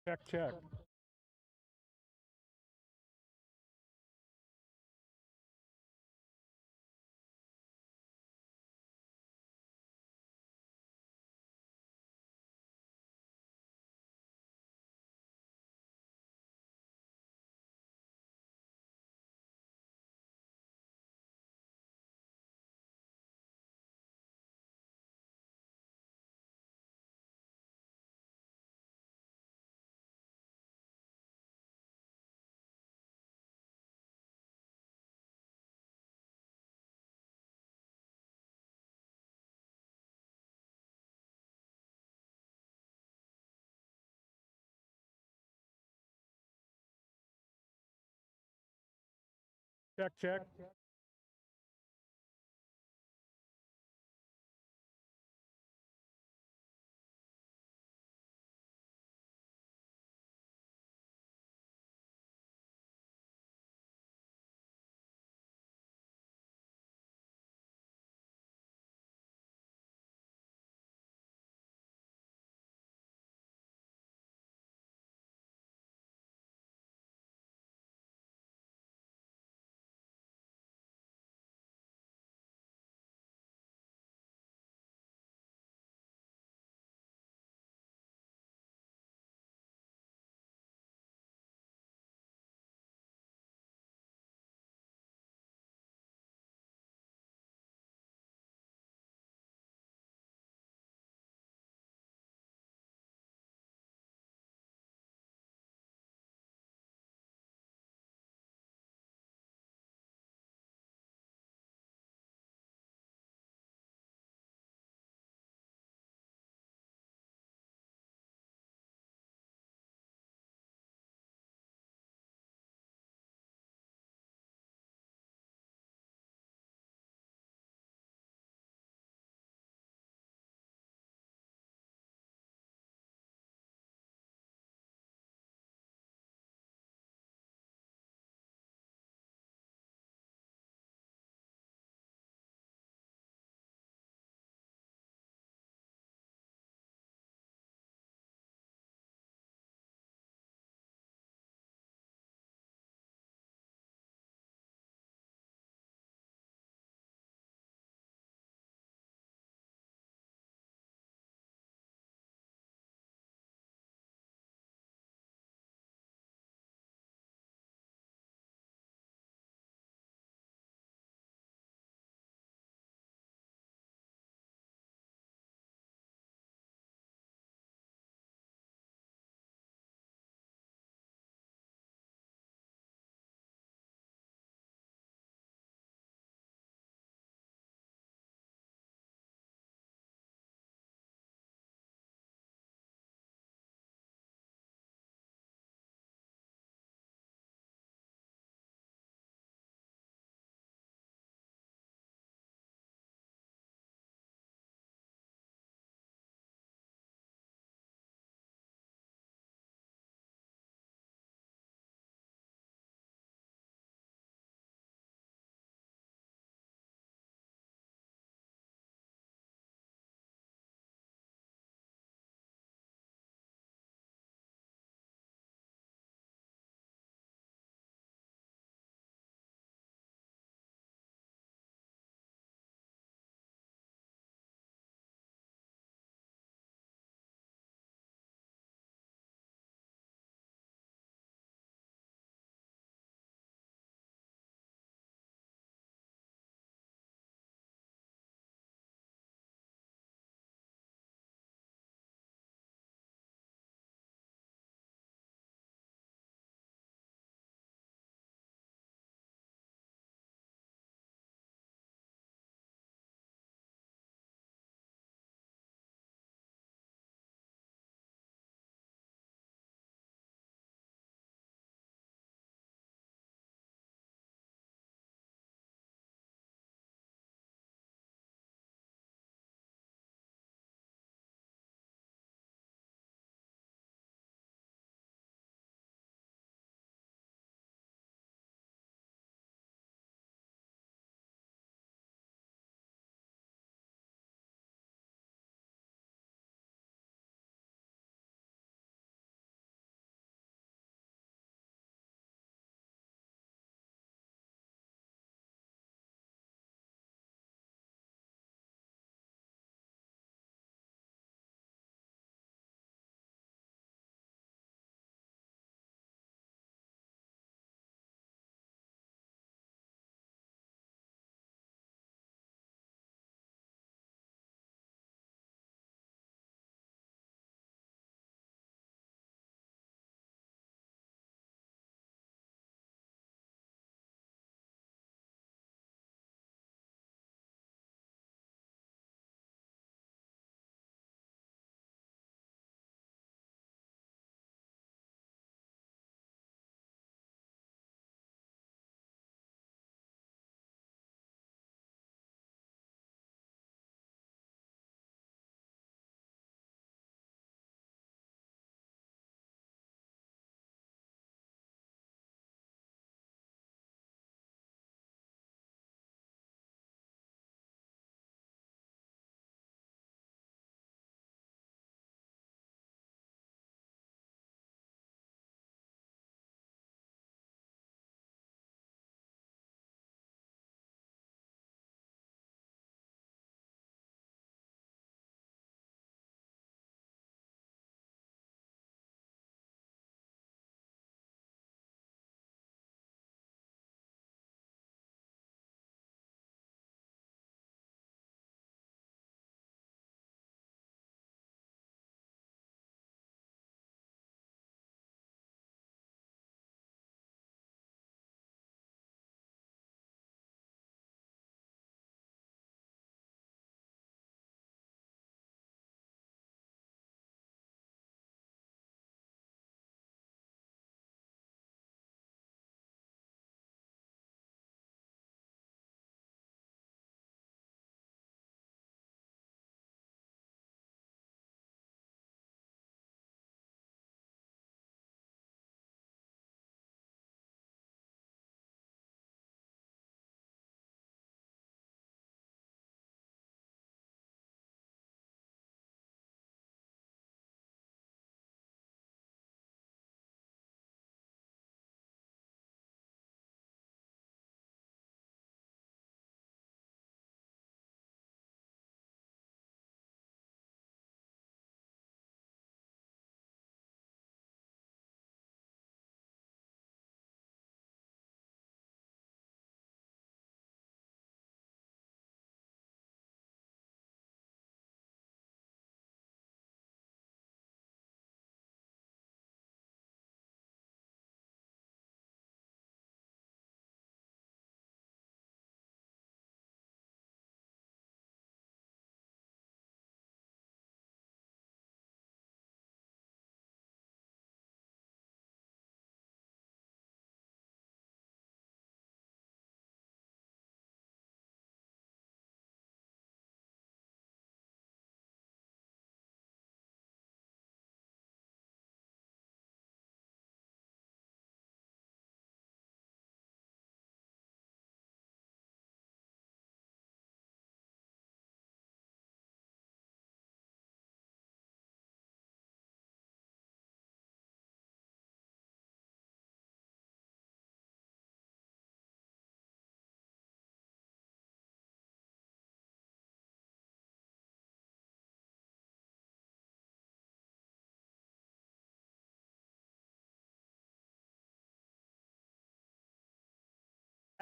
Check, check. Check, check.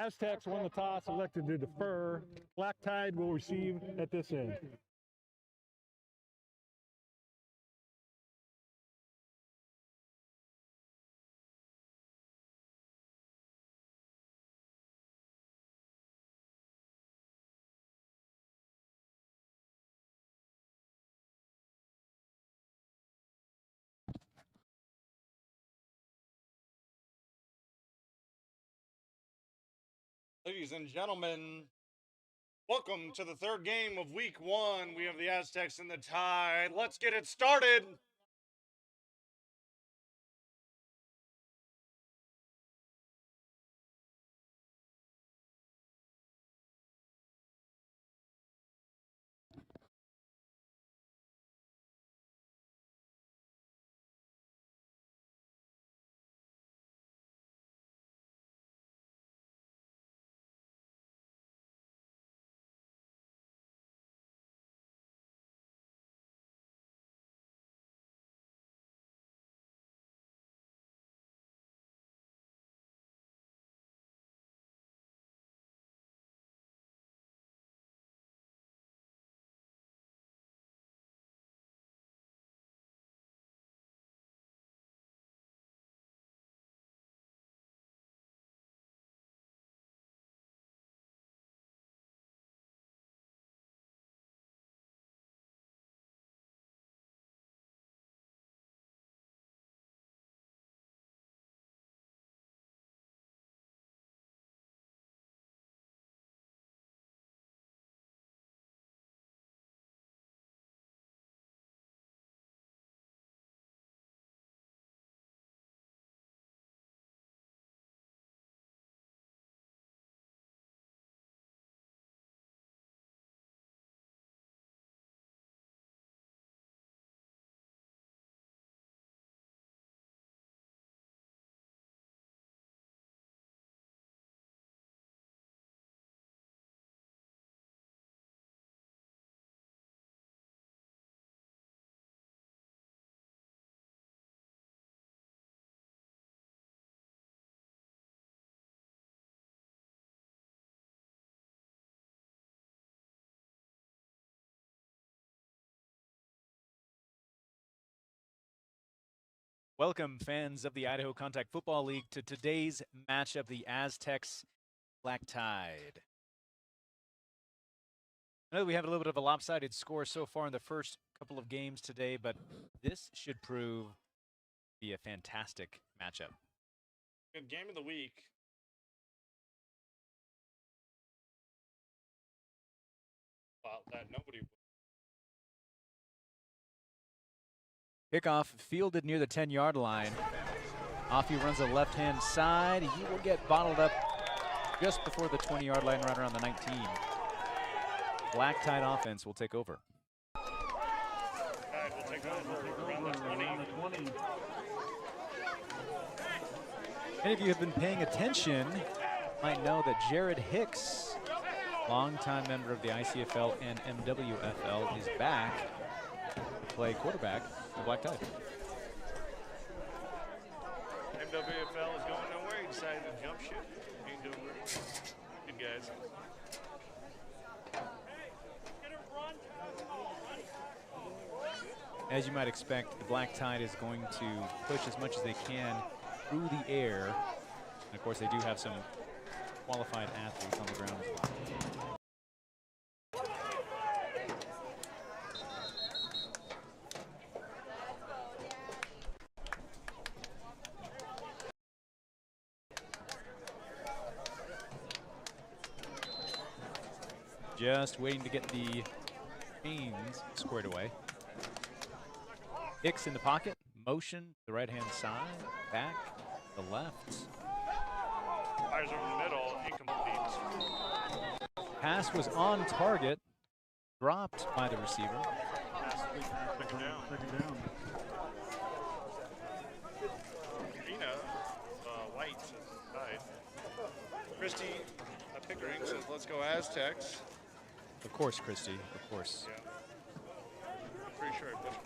Aztecs won the toss, elected to defer. Black Tide will receive at this end. Ladies and gentlemen, welcome to the third game of week 1. We have the Aztecs and the Tide. Let's get it started. Welcome, fans of the Idaho Contact Football League, to today's matchup, the Aztecs Black Tide. I know we have a little bit of a lopsided score so far in the first couple of games today, but this should prove to be a fantastic matchup. Good game of the week. Wow, that nobody. Kickoff fielded near the 10-yard line. Off he runs the left-hand side. He will get bottled up just before the 20-yard line, right around the 19. Black Tide offense will take over. Tide will take over around the 20. Many of you have been paying attention might know that Jared Hicks, longtime member of the ICFL and MWFL, is back to play quarterback for Black Tide. MWFL is going nowhere. He decided to jump ship. Ain't doing great. Good guys. As you might expect, the Black Tide is going to push as much as they can through the air. And of course, they do have some qualified athletes on the ground as well. Just waiting to get the chains squared away. Hicks in the pocket, motion the right-hand side, back, the left. Fires over the middle, incomplete. Pass was on target, dropped by the receiver. Second down. Rena, White says side. Christy Pickering says, let's go Aztecs. Of course, Christy, of course. Yeah. I'm pretty sure I pushed.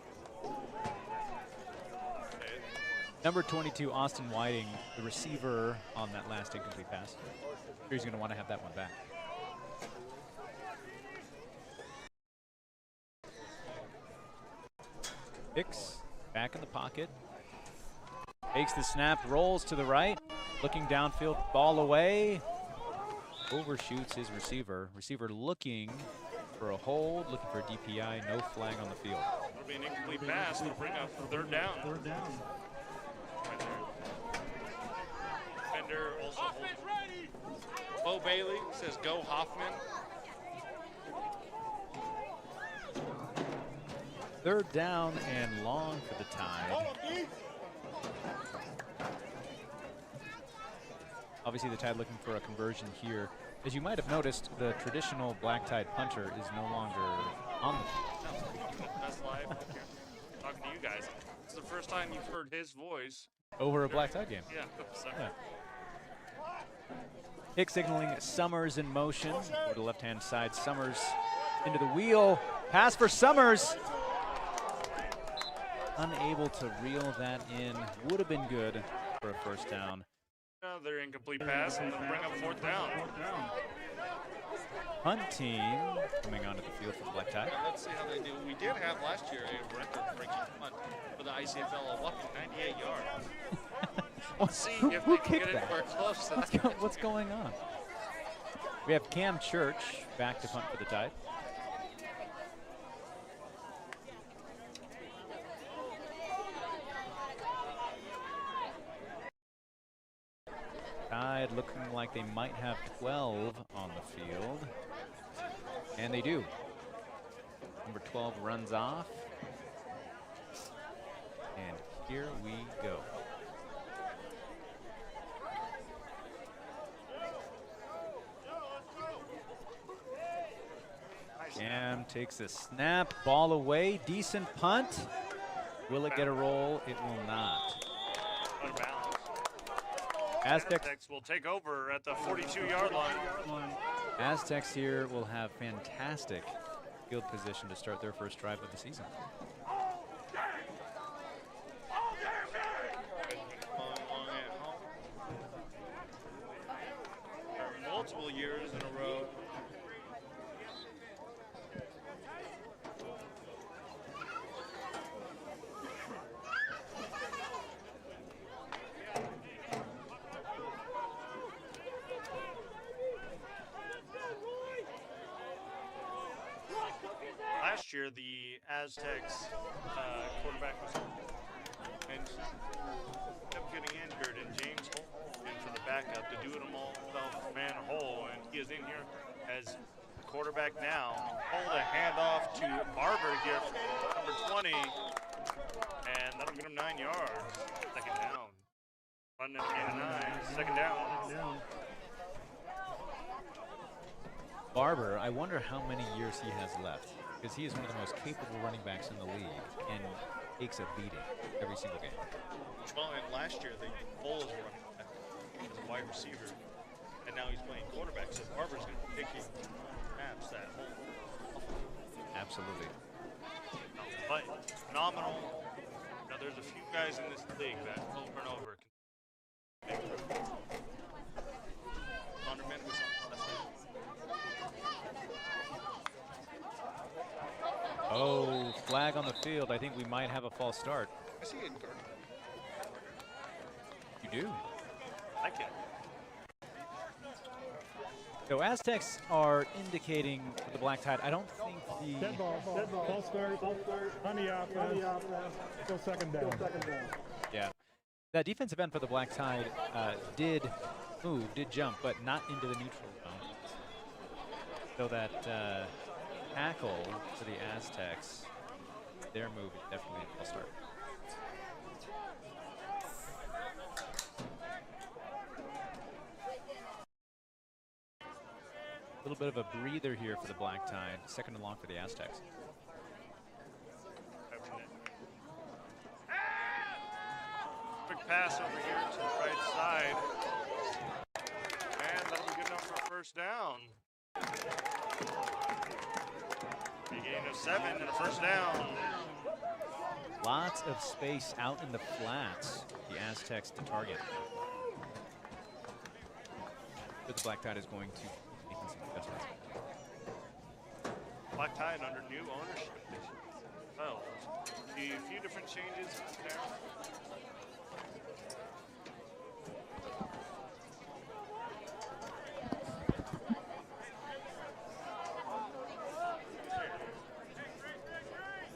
Number 22, Austin Whiting, the receiver on that last incomplete pass. He's going to want to have that one back. Hicks back in the pocket. Takes the snap, rolls to the right. Looking downfield, ball away. Overshoots his receiver. Receiver looking for a hold, looking for a DPI, no flag on the field. It'll be an incomplete pass. It'll bring up third down. Right there. Defender also holds. Bo Bailey says go Hoffman. Third down and long for the Tide. Obviously the Tide looking for a conversion here. As you might have noticed, the traditional Black Tide punter is no longer on the field. That's live. Talking to you guys. It's the first time you've heard his voice. Over a Black Tide game. Yeah. Yeah. Hicks signaling Summers in motion. Over the left-hand side, Summers into the wheel. Pass for Summers. Unable to reel that in. Would have been good for a first down. Another incomplete pass and then bring up fourth down. Punt team coming onto the field for Black Tide. Let's see how they do. We did have last year a record-breaking punt for the ICFL, a whopping 98 yards. Let's see if they can get anywhere close to that. What's going on? We have Cam Church back to punt for the Tide. Tide looking like they might have 12 on the field. And they do. Number 12 runs off. And here we go. Cam takes a snap, ball away, decent punt. Will it get a roll? It will not. Out of bounds. Aztecs will take over at the 42-yard line. Aztecs here will have fantastic field position to start their first drive of the season. Multiple years in a row. Last year, the Aztecs quarterback was and kept getting injured, and James Holt in for the backup to do it all 12-man hole, and he is in here as the quarterback now. Hold a handoff to Barber here, number 20, and that'll get him 9 yards. Second down. Running at the 9, second down. Barber, I wonder how many years he has left, because he is one of the most capable running backs in the league and takes a beating every single game. Well, and last year the Bull was running back as a wide receiver, and now he's playing quarterback. So Barber's going to be picking snaps that whole. Absolutely. But phenomenal. Now there's a few guys in this league that over and over can. Was Oh, flag on the field. I think we might have a false start. I see it. You do? I can. So Aztecs are indicating for the Black Tide. I don't think the Dead ball, false start, on the offense, still second down. yeah, that defensive end for the Black Tide did move, did jump, but not into the neutral zone. So that tackle for the Aztecs, their move is definitely a false start. A little bit of a breather here for the Black Tide. Second and long for the Aztecs. Quick pass over here to the right side. And that'll be good enough for a first down. A gain of 7 and a first down. Lots of space out in the flats, the Aztecs to target. But the Black Tide is going to make some adjustments. Black Tide under new ownership. Well, a few different changes there.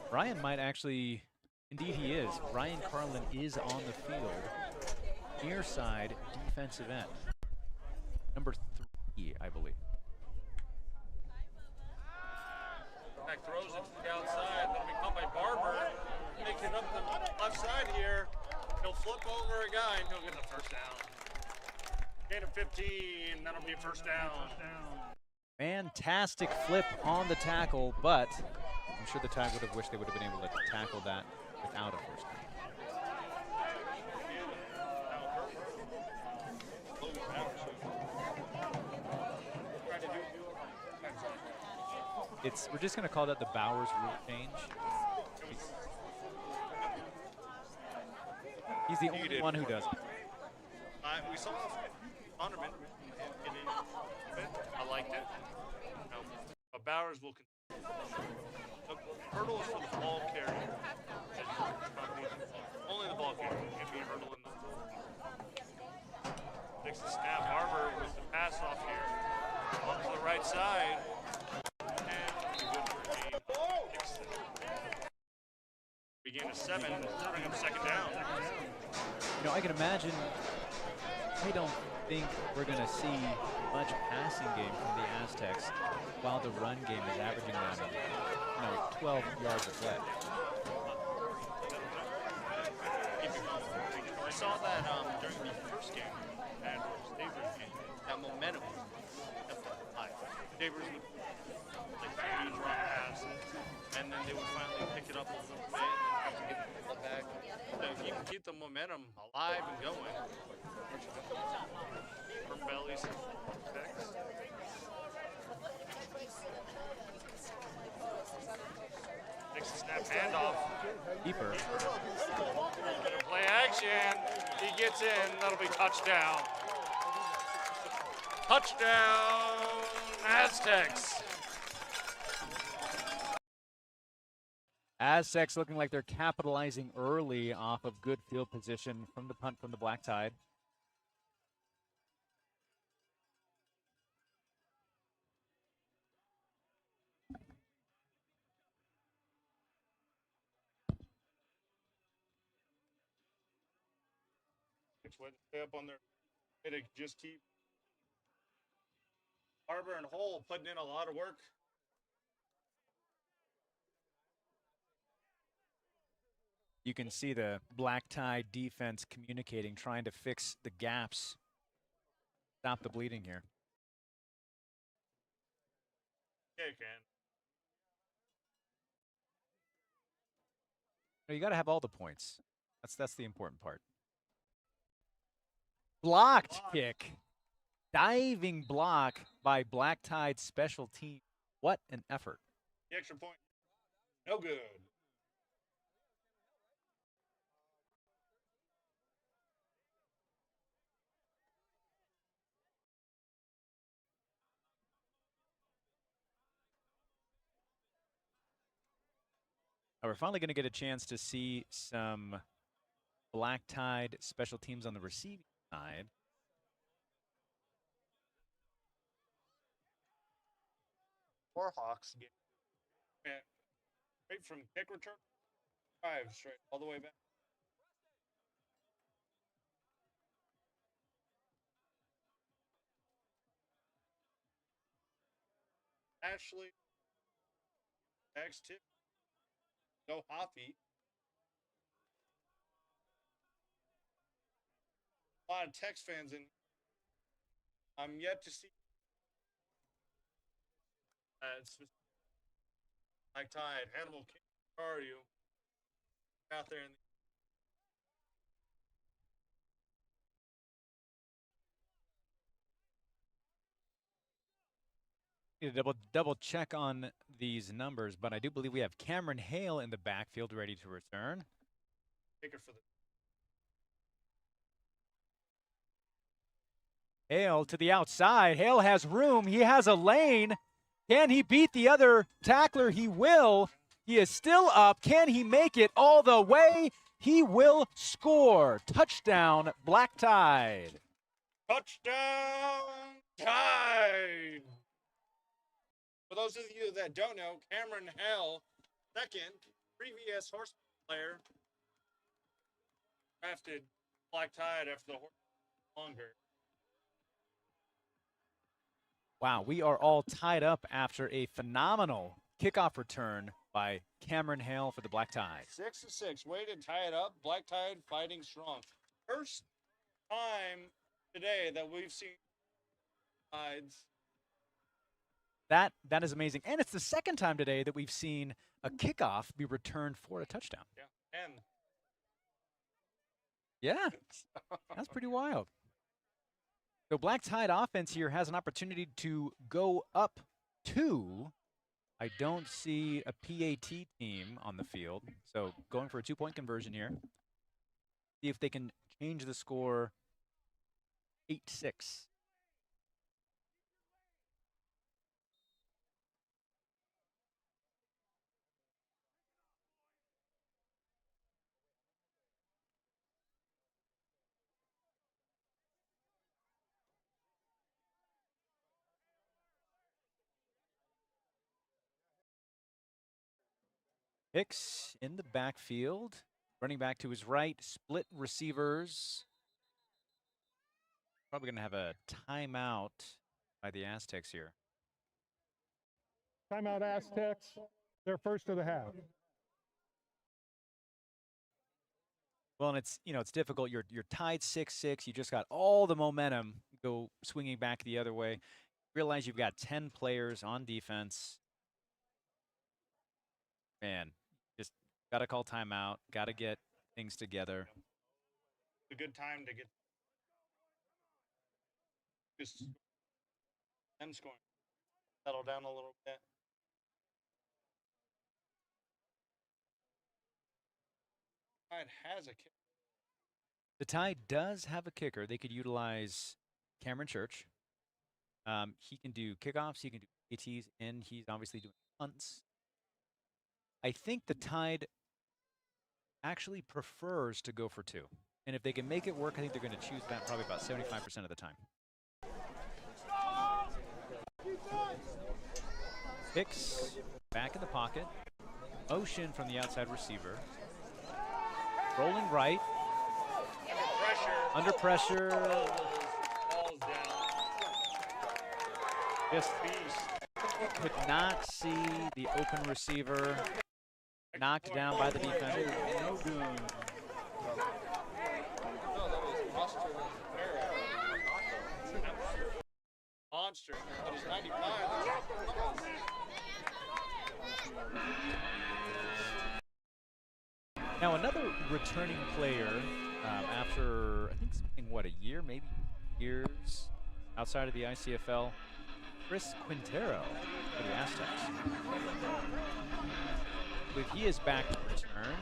Ryan might actually, indeed he is. Ryan Carlin is on the field. Near side defensive end. Number 3, I believe. Back throws it to the outside. That'll be caught by Barber. Making up the left side here. He'll flip over a guy and he'll get the first down. Gain of 15. That'll be a first down. Fantastic flip on the tackle, but I'm sure the Tide would have wished they would have been able to tackle that without a first down. We're just going to call that the Bowers rule change. He's the only one who does it. We saw Honorman get in. I liked it. But Bowers will continue. The hurdle is for the ball carrier. Only the ball carrier. It can't be a hurdle in the. Takes the snap. Barber with the pass off here. Up to the right side. Begin a 7, bring up second down. You know, I can imagine, I don't think we're going to see much passing game from the Aztecs while the run game is averaging around 12 yards a play. I saw that during the first game at Stavers game. That momentum was definitely high. Stavers would like use run passes, and then they would finally pick it up a little bit and have to get the ball back. So if you can keep the momentum alive and going, her belly's takes the snap handoff. Keeper. Play action. He gets in. That'll be touchdown. Touchdown, Aztecs. Aztecs looking like they're capitalizing early off of good field position from the punt from the Black Tide. Stay up on their to just keep Barber and Hole putting in a lot of work. You can see the Black Tide defense communicating, trying to fix the gaps, stop the bleeding here. Yeah, you can. You got to have all the points. That's the important part. Blocked kick. Diving block by Black Tide special team. What an effort. The extra point. No good. We're finally going to get a chance to see some Black Tide special teams on the receiving side. Warhawks get straight from kick return, drive straight all the way back. Ashley, next tip. No Hoppy. A lot of Tex fans in. I'm yet to see. Black Tide, Hannibal King, where are you? Out there in Need to double check on these numbers, but I do believe we have Cameron Hale in the backfield ready to return. Kicker for the Hale to the outside. Hale has room. He has a lane. Can he beat the other tackler? He will. He is still up. Can he make it all the way? He will score. Touchdown, Black Tide. touchdown Tide. For those of you that don't know, Cameron Hell, second, previous horseman player, drafted Black Tide after the horse longer. Wow, we are all tied up after a phenomenal kickoff return by Cameron Hale for the Black Tide. 6-6, way to tie it up. Black Tide fighting strong. First time today that we've seen Tides. That is amazing. And it's the second time today that we've seen a kickoff be returned for a touchdown. Yeah, and Yeah, that's pretty wild. So Black Tide offense here has an opportunity to go up 2. I don't see a PAT team on the field. So going for a 2-point conversion here. See if they can change the score 8-6. Hicks in the backfield, running back to his right, split receivers. Probably going to have a timeout by the Aztecs here. Timeout Aztecs. They're first of the half. Well, and it's difficult. You're tied 6-6. You just got all the momentum go swinging back the other way. Realize you've got 10 players on defense. Man, just got to call timeout. Got to get things together. a good time to get just them scoring. Settle down a little bit. Tide has a kick. The Tide does have a kicker. They could utilize Cameron Church. He can do kickoffs, he can do ATs, and he's obviously doing punts. I think the Tide actually prefers to go for 2. And if they can make it work, I think they're going to choose that probably about 75% of the time. Hicks back in the pocket. Motion from the outside receiver. Rolling right. Under pressure. Balls down. Just could not see the open receiver. Knocked down by the defender. No good. Monster. That is 95. Now another returning player after I think something a year, maybe years outside of the ICFL, Chris Quintero for the Aztecs. I believe he is back to return.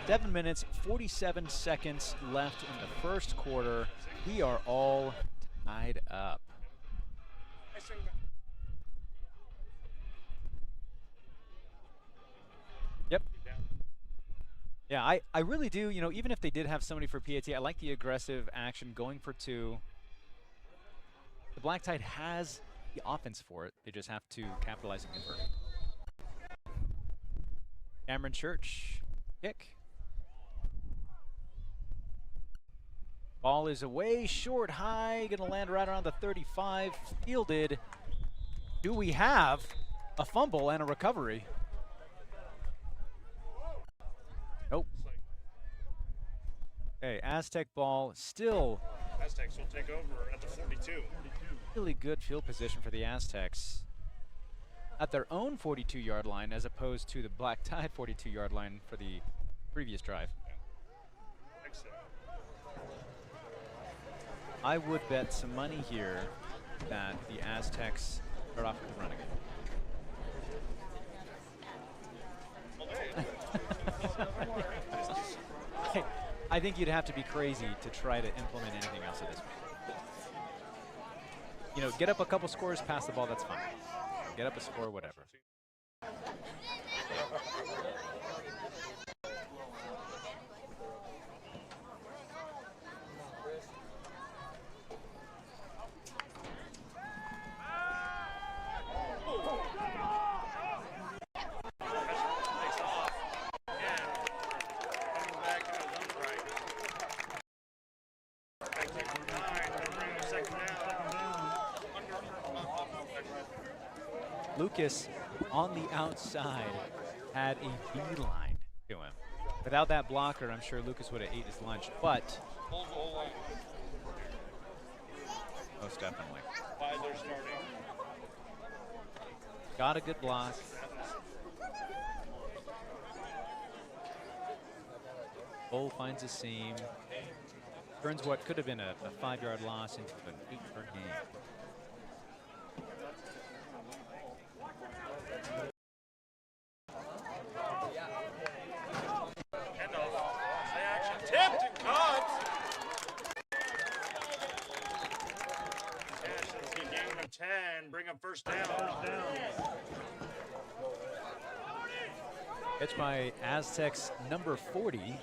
Seven minutes, 47 seconds left in the first quarter. We are all tied up. Yep. Yeah, I really do. You know, even if they did have somebody for PAT, I like the aggressive action going for 2. The Black Tide has the offense for it. They just have to capitalize and convert. Cameron Church, kick. Ball is away, short, high, going to land right around the 35, fielded. Do we have a fumble and a recovery? Nope. Okay, Aztec ball still. Aztecs will take over at the 42. Really good field position for the Aztecs. at their own 42-yard line as opposed to the Black Tide 42-yard line for the previous drive. I would bet some money here that the Aztecs start off with the run again. I think you'd have to be crazy to try to implement anything else at this point. You know, get up a couple scores, pass the ball, that's fine. Get up a score, whatever. Lucas on the outside had a beeline to him. Without that blocker, I'm sure Lucas would have ate his lunch, but most definitely. Got a good block. Bull finds a seam. Turns what could have been a 5-yard loss into an 8-yard gain. Bring up first down. Catch by Aztecs number 40.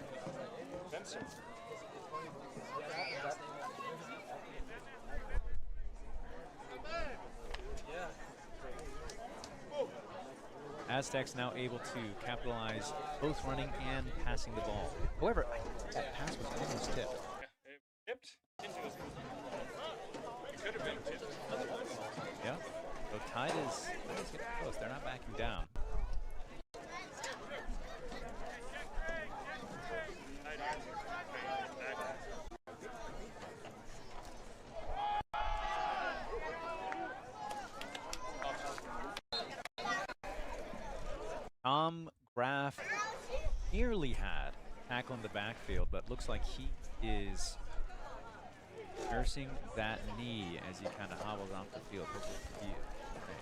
Aztecs now able to capitalize both running and passing the ball. However, I think that pass was almost tipped. Tipped into his. It could have been tipped. Yeah. So Tide is getting close. They're not backing down. Tom Graff nearly had tackle in the backfield, but looks like he is nursing that knee as he kind of hobbles off the field. Hopefully he is okay.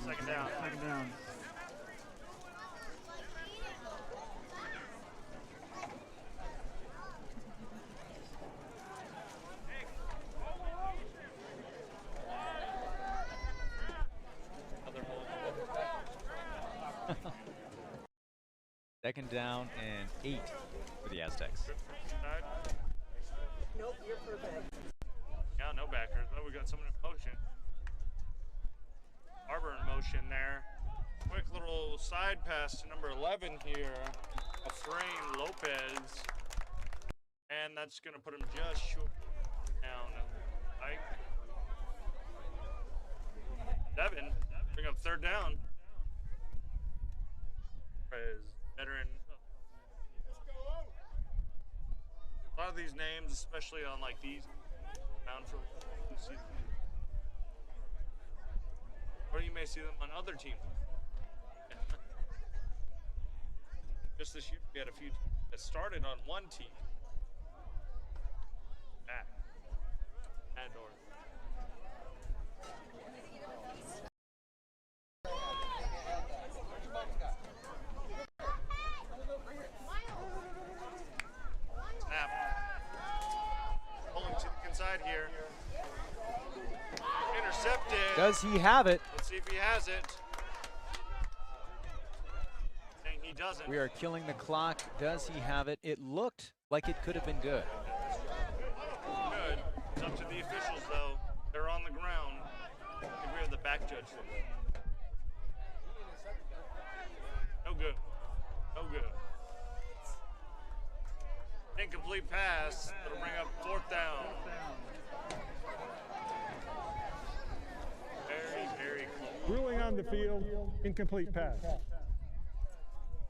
Second down. Second down. Second down and 8 for the Aztecs. Nope, you're perfect. Yeah, no backers. Oh, we got someone in motion. Barber in motion there. Quick little side pass to number 11 here. Efrain Lopez. And that's going to put him just short down. Right. Devin, bring up third down. Veteran. A lot of these names, especially on like these, bound for or you may see them on other teams. Just this year, we had a few that started on one team. And or. Inside here. Intercepted. Does he have it? Let's see if he has it. Saying he doesn't. We are killing the clock. Does he have it? It looked like it could have been good. Good. It's up to the officials, though. They're on the ground. I think we have the back judge. No good. No good. Incomplete pass. It'll bring up fourth down. Very, very close. Ruling on the field, incomplete pass.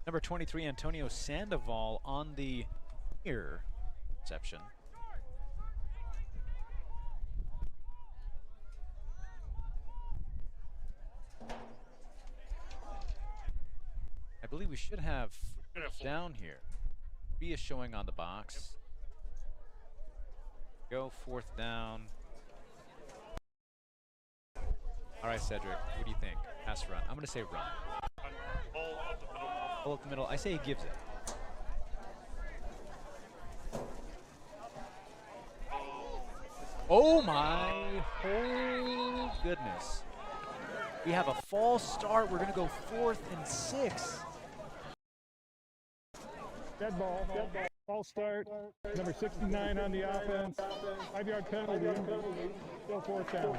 Number 23, Antonio Sandoval on the near reception. believe we should have Good at down here. 3 is showing on the box. Go 4th down. All right, Cedric, what do you think? Pass run. I'm going to say run. Hole up the middle. Pull up the middle. I say he gives it. Oh my whole goodness. We have a false start. We're going to go 4th and 6. Dead ball. False start. Number 69 on the offense. 5-yard penalty. Still 4th down.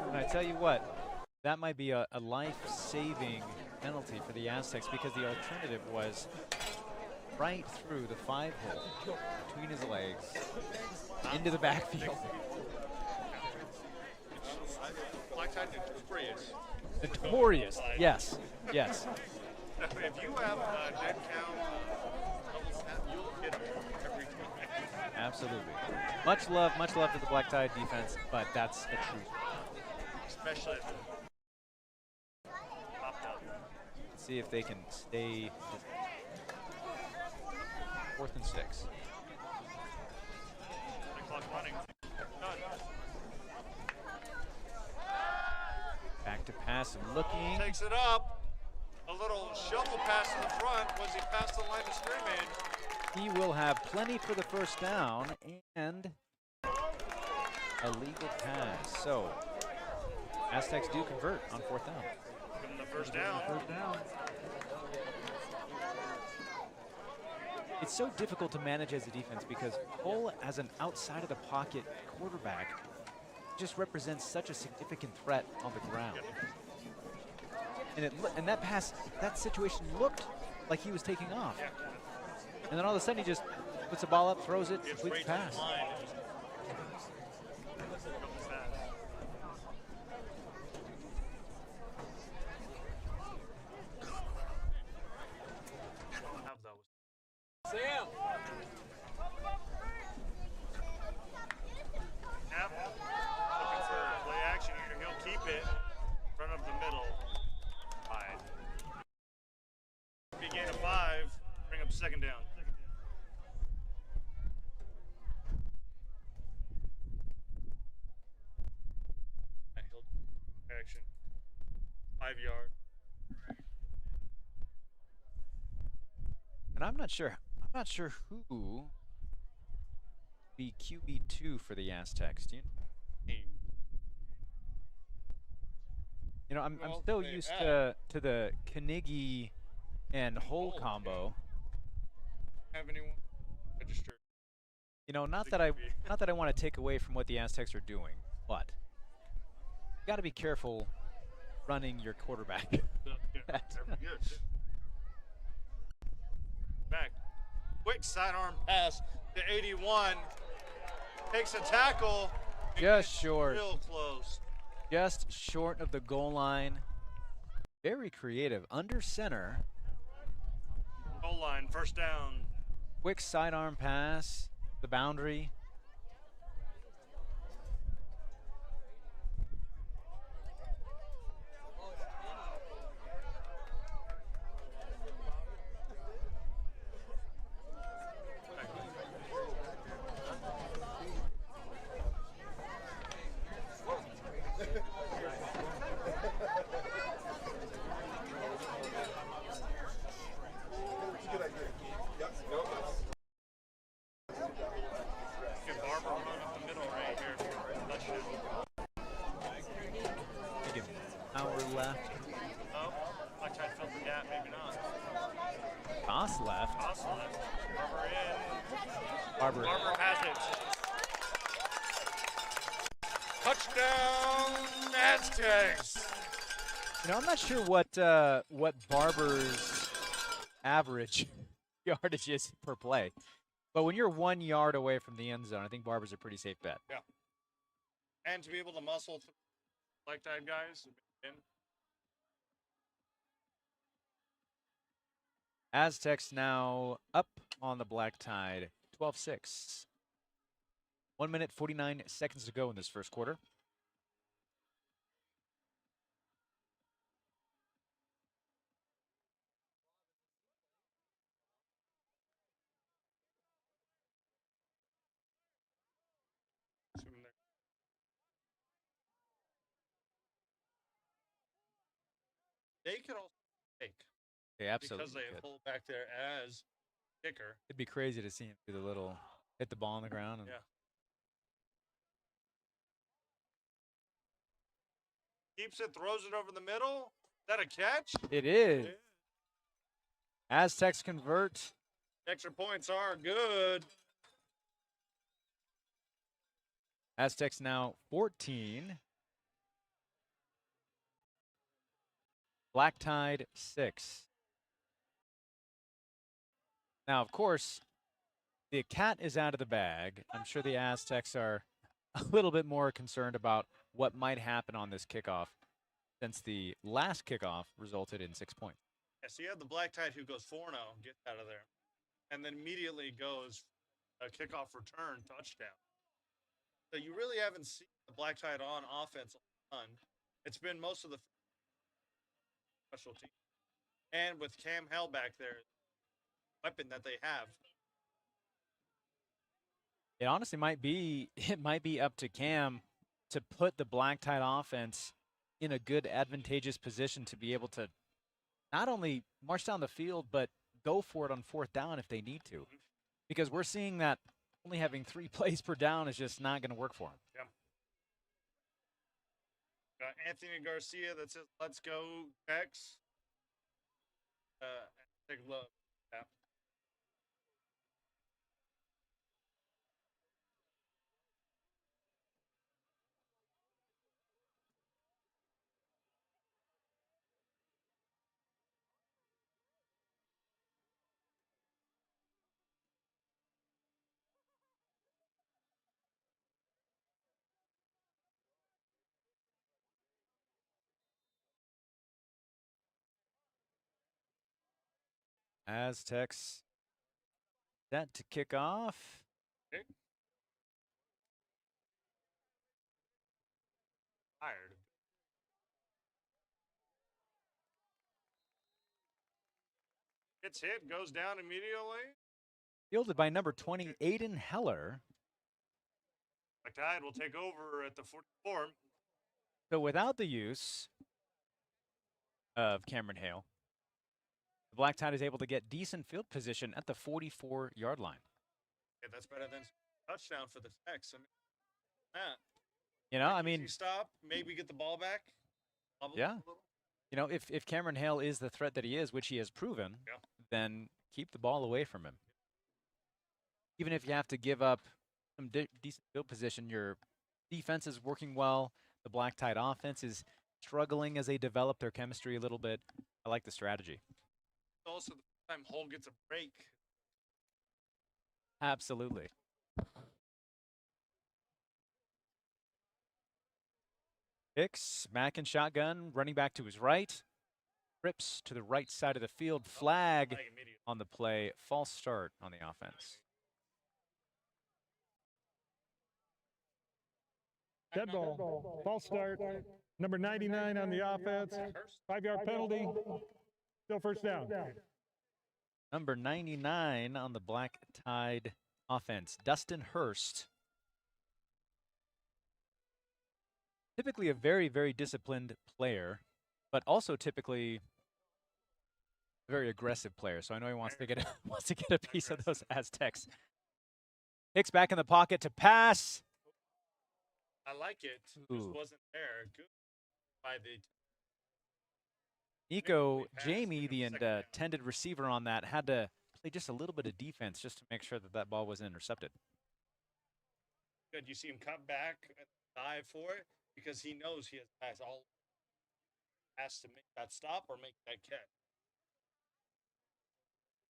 And I tell you what, that might be a life-saving penalty for the Aztecs because the alternative was right through the 5-hole between his legs into the backfield. Black Tide notorious. Notorious. Yes. Yes. If you have a dead count, double snap, you'll get them every time. Absolutely. Much love to the Black Tide defense, but that's the truth. Especially popped up. Let's see if they can stay 4th and 6. The clock running. Done. Back to pass and looking. Takes it up. A little shovel pass to the front. Was he past the line of scrimmage? He will have plenty for the 1st down and a legal pass. So Aztecs do convert on 4th down. Give him the first down. It's so difficult to manage as a defense because Cole, as an outside of the pocket quarterback, just represents such a significant threat on the ground. And that pass, that situation looked like he was taking off. And then all of a sudden he just puts the ball up, throws it, completes the pass. Sam! Yep. Looking for play action here. He'll keep it in front of the middle. Fine. Big gain of 5. Bring up 2nd down. Action. 5 yard. And I'm not sure who the QB2 for the Aztecs. Do you know, I'm still used to the Carnegie and Hole combo. Have anyone registered? You know, not that I want to take away from what the Aztecs are doing, but you got to be careful running your quarterback. Back. Quick sidearm pass to 81. Takes a tackle. Just short. Real close. Just short of the goal line. Very creative. Under center. Goal line, 1st down. Quick sidearm pass. The boundary. Barber has it. Touchdown, Aztecs. You know, I'm not sure what Barber's average yardage is per play, but when you're 1 yard away from the end zone, I think Barber's a pretty safe bet. Yeah. And to be able to muscle through like that, guys. Aztecs now up on the Black Tide, 12-6. 1 minute, 49 seconds to go in this first quarter. they could also take They absolutely because they could. hold back there as kicker. It'd be crazy to see him do the little hit the ball on the ground. And Yeah. Keeps it, throws it over the middle. Is that a catch? It is. Yeah. Aztecs convert. Extra points are good. Aztecs now 14. Black Tide 6. Now, of course, the cat is out of the bag. I'm sure the Aztecs are a little bit more concerned about what might happen on this kickoff since the last kickoff resulted in 6 points. Yeah, so you have the Black Tide who goes 4-0, gets out of there, and then immediately goes a kickoff return touchdown. So you really haven't seen the Black Tide on offense a ton. It's been most of the special team. And with Cam Hell back there, weapon that they have. It honestly might be up to Cam to put the Black Tide offense in a good advantageous position to be able to not only march down the field but go for it on 4th down if they need to. Because we're seeing that only having 3 plays per down is just not going to work for him. Yeah. Got Anthony Garcia that says, "Let's go, Tex." Take a look. Yeah. Aztecs set to kick off. Okay. Tired. Gets hit, goes down immediately. Fielded by number 20, Aiden Heller. Black Tide will take over at the 44. So without the use of Cameron Hale, the Black Tide is able to get decent field position at the 44-yard line. Yeah, that's better than touchdown for the Tex. I mean, that. You know, I mean, stop, maybe get the ball back. Yeah. You know, if Cameron Hale is the threat that he is, which he has proven, Yeah. then keep the ball away from him. Even if you have to give up some decent field position, your defense is working well. The Black Tide offense is struggling as they develop their chemistry a little bit. I like the strategy. Also, the time Hole gets a break. Absolutely. Hicks, Mack and shotgun, running back to his right. Trips to the right side of the field. Flag on the play. False start on the offense. Dead ball. False start. Number 99 on the offense. 5-yard penalty. Still 1st down. Number 99 on the Black Tide offense, Dustin Hurst. Typically a very, very disciplined player, but also typically a very aggressive player. So I know he wants to get a piece of those Aztecs. Hicks back in the pocket to pass. I like it. Just wasn't there. Good by the Nico Jamie, the intended receiver on that, had to play just a little bit of defense just to make sure that that ball wasn't intercepted. Good. You see him cut back and dive for it because he knows he has to make that stop or make that catch.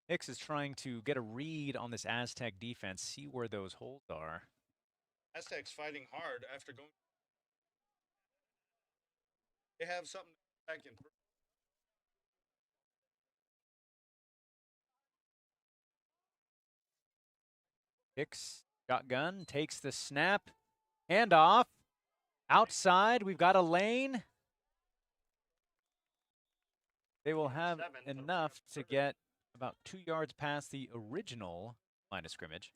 Hicks is trying to get a read on this Aztec defense, see where those holes are. Aztecs fighting hard after going. They have something back in. Hicks, shotgun, takes the snap, handoff, outside, we've got a lane. They will have enough to get about 2 yards past the original line of scrimmage.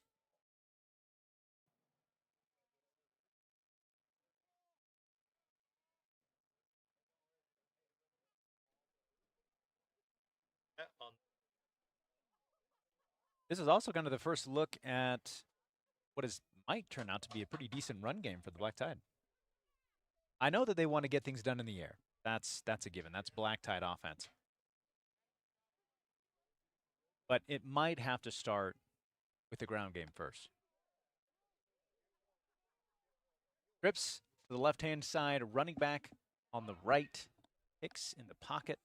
on. This is also kind of the first look at what might turn out to be a pretty decent run game for the Black Tide. I know that they want to get things done in the air. That's a given. That's Black Tide offense. But it might have to start with the ground game first. Trips to the left-hand side, running back on the right. Hicks in the pocket.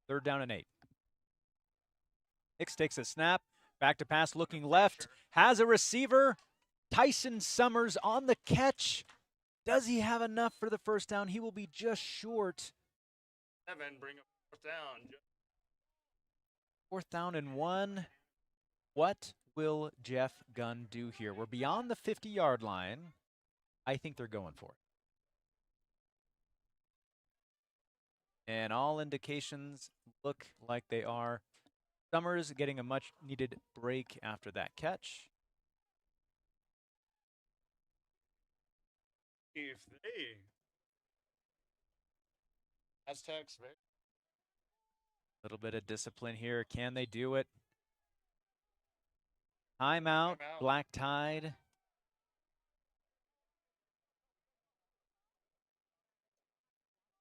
3rd down and 8. Hicks takes a snap. Back to pass, looking left. Has a receiver. Tyson Summers on the catch. Does he have enough for the first down? He will be just short. 7, bring up 4th down. 4th down and 1. What will Jeff Gunn do here? We're beyond the 50-yard line. I think they're going for it. And all indications look like they are. Summers getting a much-needed break after that catch. If they Aztecs, right? A little bit of discipline here. Can they do it? Timeout. Black Tide.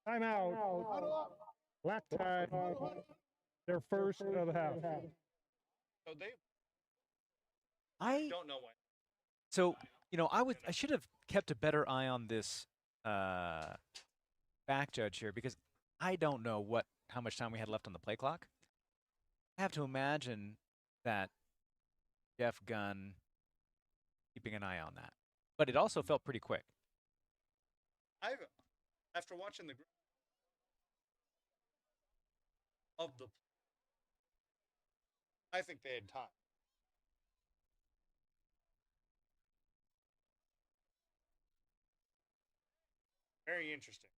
Timeout. Black Tide. Their first of the half. So they I don't know when. So, I should have kept a better eye on this back judge here, because I don't know how much time we had left on the play clock. I have to imagine that Jeff Gunn keeping an eye on that. But it also felt pretty quick. After watching the of the, I think they had time. Very interesting.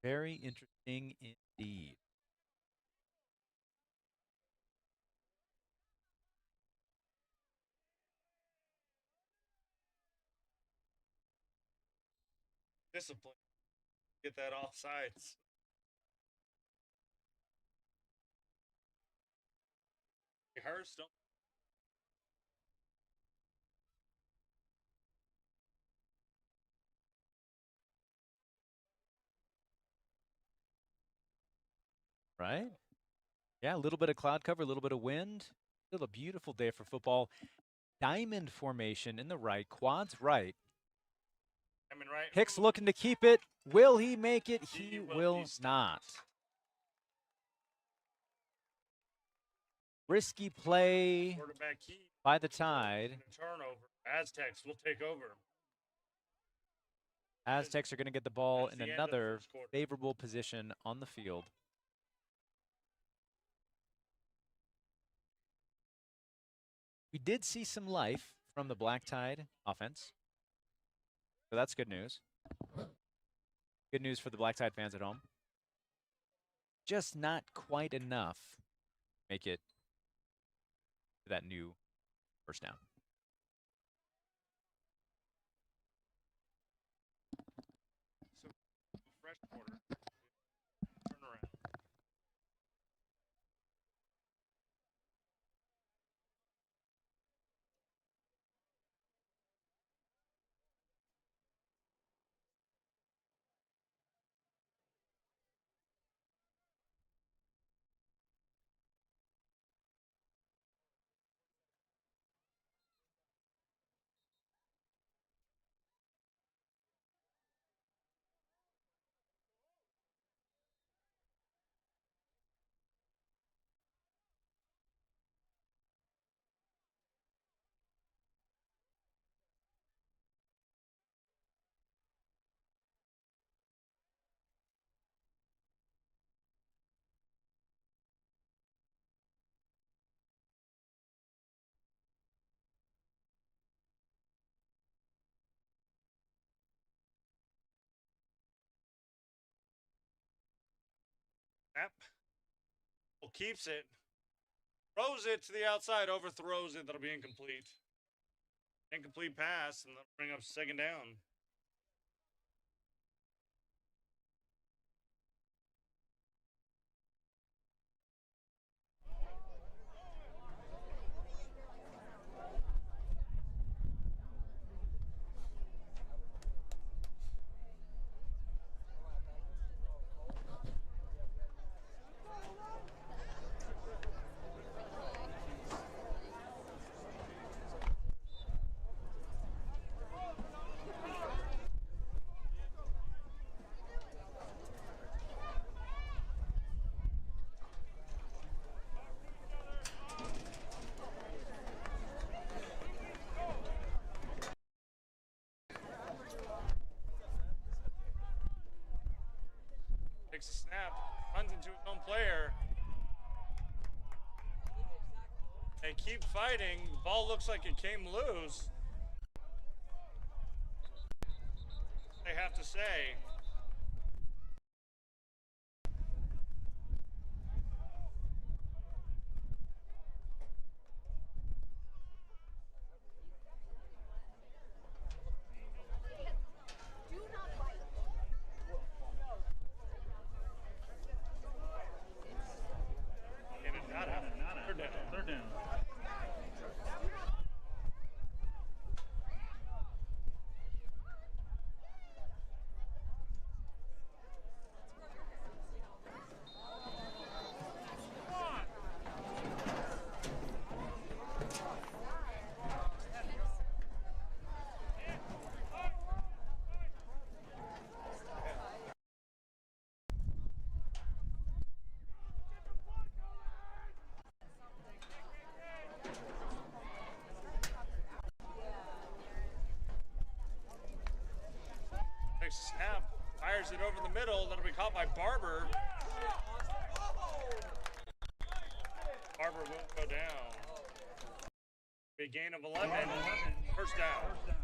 Very interesting indeed. Discipline. Get that off sides. Hurst, don't. Right? Yeah, a little bit of cloud cover, a little bit of wind. Still a beautiful day for football. Diamond formation in the right, quads right. Diamond right. Hicks looking to keep it. Will he make it? He will not. Risky play by the Tide. Turnover. Aztecs will take over. Aztecs are going to get the ball in another favorable position on the field. We did see some life from the Black Tide offense, so that's good news. Good news for the Black Tide fans at home. Just not quite enough to make it to that new first down. So, fresh quarter. Turn around. Snap. Well, keeps it. Throws it to the outside, overthrows it. That'll be incomplete. Incomplete pass, and that'll bring up 2nd down. Takes a snap, runs into his own player. They keep fighting. Ball looks like it came loose. They have to say. Third down. Takes a snap, fires it over the middle. That'll be caught by Barber. Barber won't go down. Big gain of 11. First down.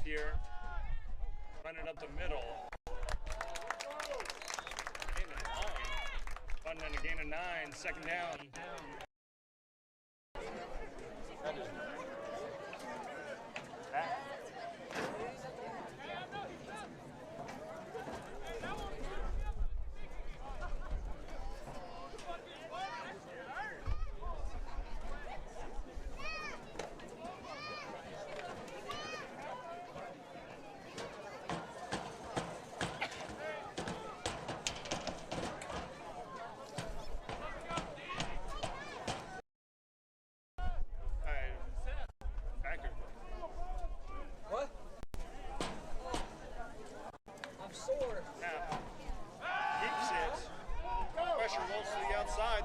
Here, running up the middle. Gain of 9. Running a gain of 9, second down.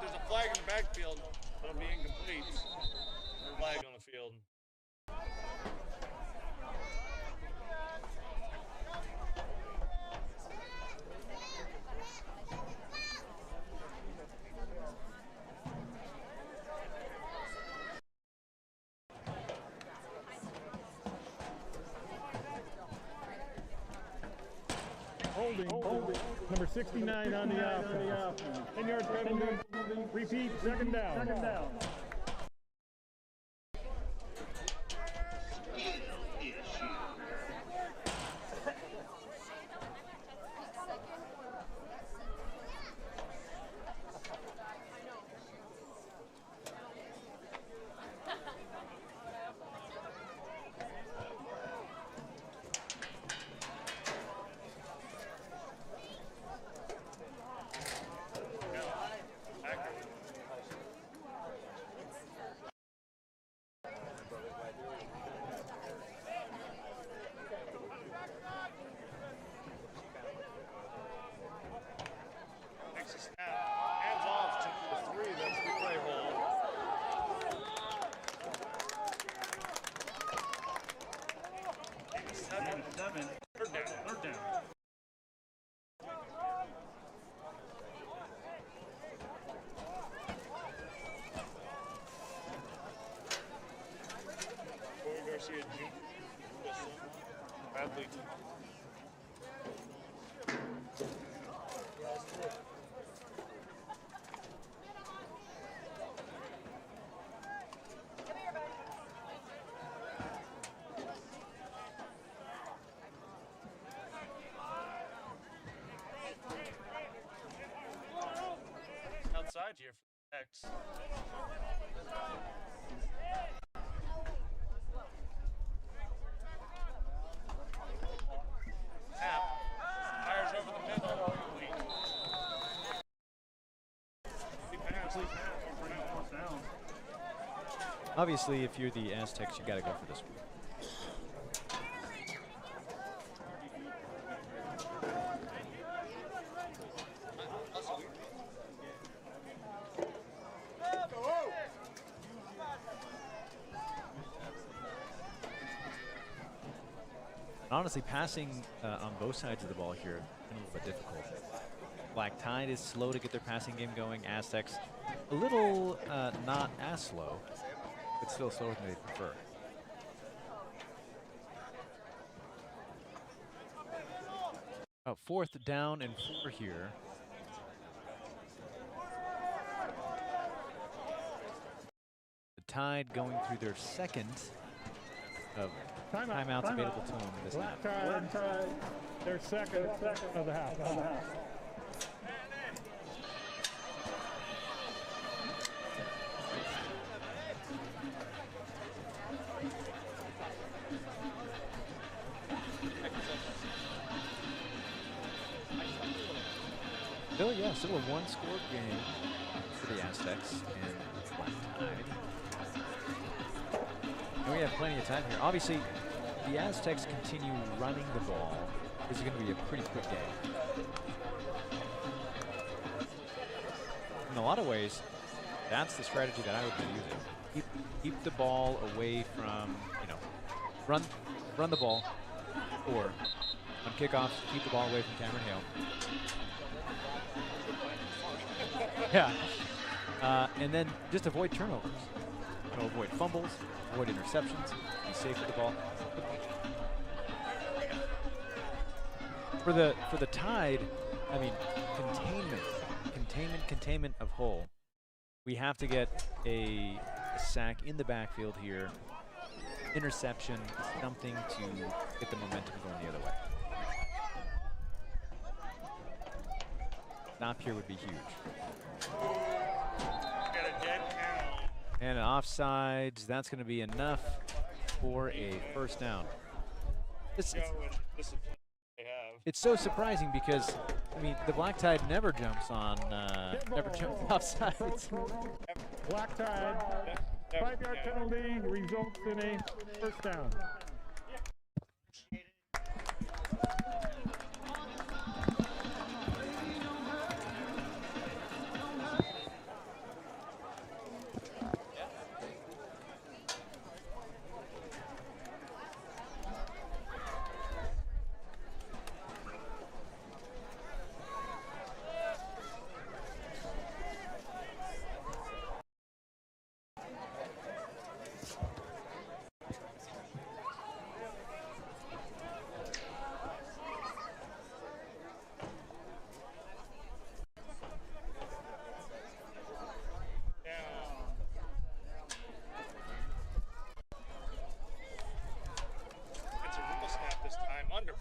There's a flag in the backfield. It'll be incomplete. There's a flag on the field. Holding. Number 69 on the offense. 10-yard penalty. Repeat, second down. Hands off to the 3. That's the play hold. Seven. Third down. Corey Garcia Jr. Bradley. Outside here for the X. Obviously, if you're the Aztecs, you got to go for this one. Honestly, passing on both sides of the ball here is a little bit difficult. Black Tide is slow to get their passing game going. Aztecs a little not as slow, but still slower than they prefer. About 4th down and 4 here. The Tide going through their second of timeouts available to them this half. Black Tide, their second of the half. Still, yeah, still a one-score game for the Aztecs and Black Tide. And we have plenty of time here. Obviously, the Aztecs continue running the ball. This is going to be a pretty quick game. In a lot of ways, that's the strategy that I would be using. Keep the ball away from, run the ball, or on kickoffs, keep the ball away from Cameron Hale. Yeah, and then just avoid turnovers. Avoid fumbles, avoid interceptions, be safe with the ball. For the Tide, I mean, containment of Hull. We have to get a sack in the backfield here, interception, something to get the momentum going the other way. Stop here would be huge. Got a dead count. And an offsides, that's going to be enough for a first down. It's so surprising because, I mean, the Black Tide never jumps on, never jumps offsides. Black Tide, 5-yard penalty results in a first down.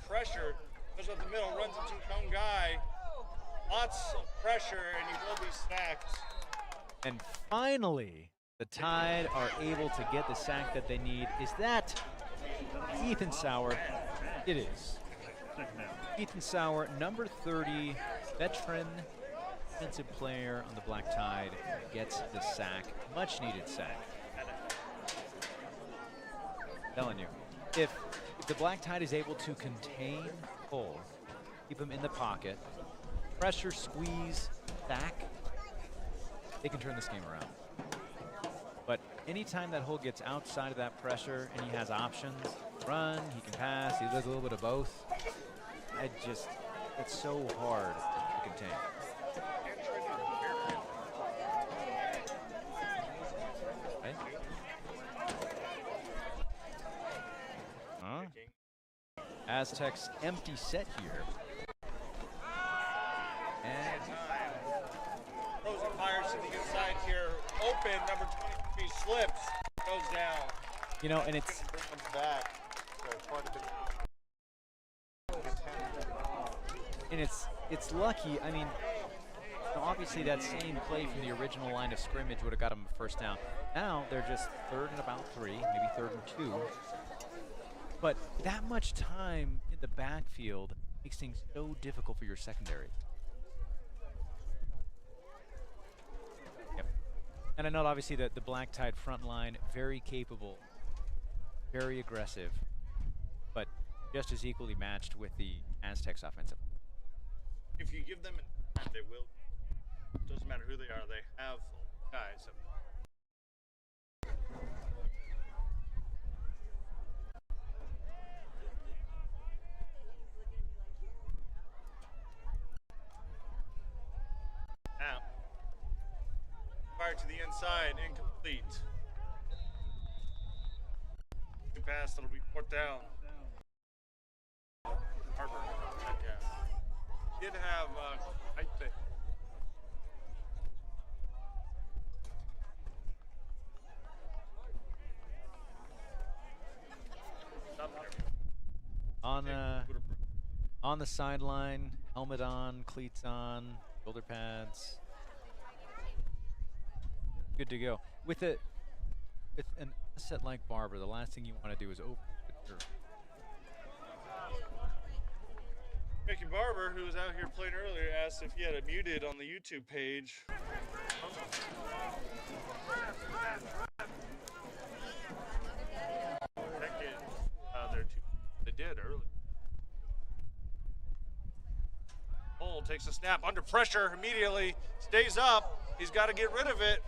Pressure, goes up the middle, runs into his own guy. Lots of pressure, and he will be sacked. And finally, the Tide are able to get the sack that they need. Is that Ethan Sauer? It is. Ethan Sauer, number 30, veteran defensive player on the Black Tide, gets the sack. Much needed sack. I'm telling you, if the Black Tide is able to contain Hull, keep them in the pocket, pressure, squeeze, sack, they can turn this game around. But anytime that Hull gets outside of that pressure and he has options, run, he can pass, he does a little bit of both, it's so hard to contain. Okay. Aztecs empty set here. And Rosen fires to the inside here. Open, number 23 slips, goes down. You know, and it's Back. and it's lucky. I mean, obviously that same play from the original line of scrimmage would have got them a first down. Now they're just 3rd and about 3, maybe 3rd and 2. But that much time in the backfield makes things so difficult for your secondary. Yep. And I know obviously that the Black Tide front line, very capable, very aggressive, but just as equally matched with the Aztecs offensive. If you give them a time, they will. Doesn't matter who they are, they have guys. Now, fire to the inside, incomplete. Good pass, that'll be fourth down. Harper, yeah. Did have, I think. On the sideline, helmet on, cleats on, shoulder pads. Good to go. With an asset like Barber, the last thing you want to do is open the curve. Mickey Barber, who was out here playing earlier, asked if he had it muted on the YouTube page. They did early. Cole takes a snap under pressure immediately, stays up. He's got to get rid of it.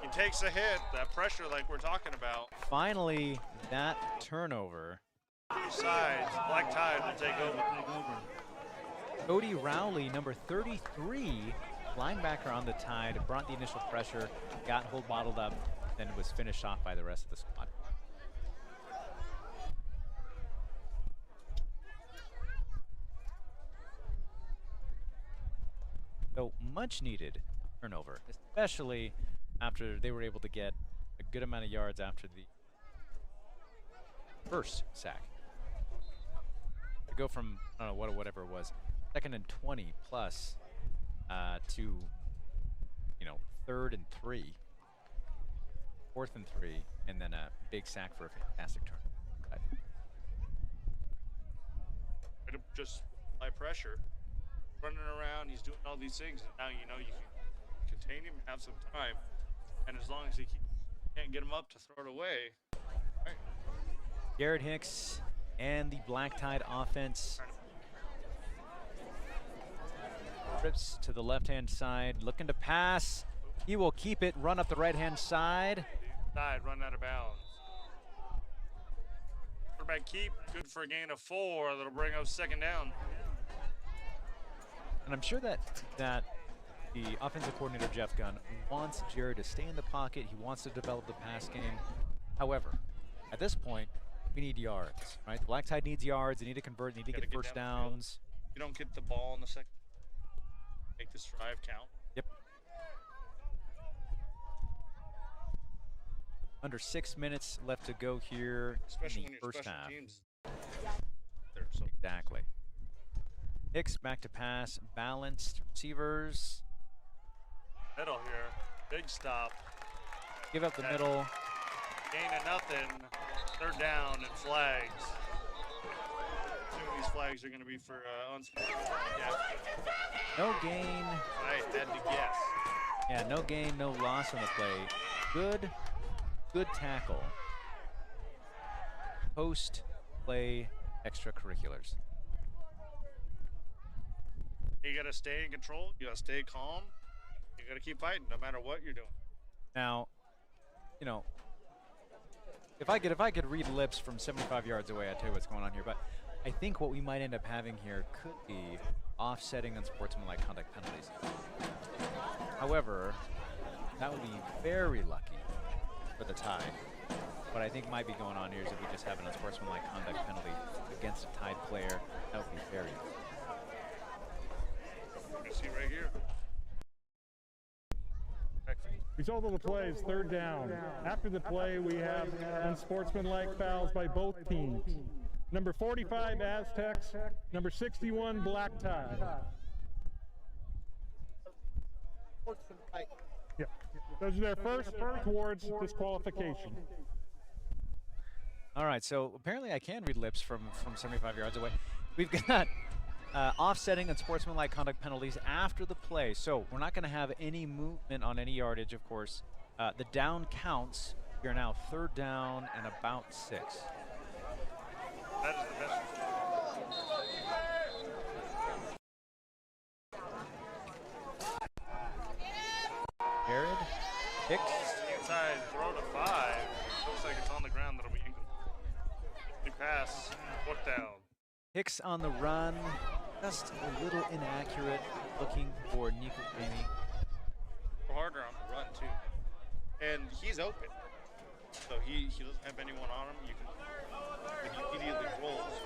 He takes a hit, that pressure like we're talking about. Finally, that turnover. Sides, Black Tide will take over. Cody Rowley, number 33, linebacker on the Tide, brought the initial pressure, got hold bottled up, then was finished off by the rest of the squad. So much needed turnover, especially after they were able to get a good amount of yards after the first sack. To go from, I don't know, whatever it was, 2nd and 20 plus to, you know, 3rd and 3, 4th and 3, and then a big sack for a fantastic turn. Just high pressure. Running around, he's doing all these things, and now you know you can contain him, have some time, and as long as he can't get him up to throw it away. Right. Garrett Hicks and the Black Tide offense trips to the left-hand side, looking to pass. He will keep it, run up the right-hand side. Run out of bounds. Quarterback keep, good for a gain of 4. That'll bring up 2nd down. And I'm sure that the offensive coordinator, Jeff Gunn, wants Jared to stay in the pocket. He wants to develop the pass game. However, at this point, we need yards, right? The Black Tide needs yards. They need to convert. They need to get first downs. You don't get the ball in the second. Make this drive count. Yep. Under 6 minutes left to go here Especially in the when first special half. Teams there, so. Exactly. Hicks back to pass, balanced receivers. Middle here, big stop. Give up the middle. Gain of nothing, 3rd down and flags. Assuming these flags are going to be for unsportsmanlike. Yeah. No gain. I had to guess. Yeah, no gain, no loss on the play. Good tackle. Post-play extracurriculars. You got to stay in control. You got to stay calm. You got to keep fighting no matter what you're doing. Now, you know, if I could read lips from 75 yards away, I'd tell you what's going on here. But I think what we might end up having here could be offsetting unsportsmanlike conduct penalties. However, that would be very lucky for the Tide. What I think might be going on here is if we just have an unsportsmanlike conduct penalty against a Tide player, that would be very good. You see right here. Result of the play is 3rd down. After the play, we have unsportsmanlike fouls by both teams. Number 45, Aztecs. Number 61, Black Tide. Yeah. Those are their first towards disqualification. All right, so apparently I can read lips from 75 yards away. We've got offsetting and sportsmanlike conduct penalties after the play. So we're not going to have any movement on any yardage, of course. The down counts. We are now 3rd down and about 6. That is the best. Jared Hicks. Inside, throw to 5. Looks like it's on the ground. That'll be incomplete. Big pass, 4th down. Hicks on the run. Just a little inaccurate. Looking for Nico Jamie. Harder on the run, too. And he's open. So he doesn't have anyone on him. You can immediately rolls.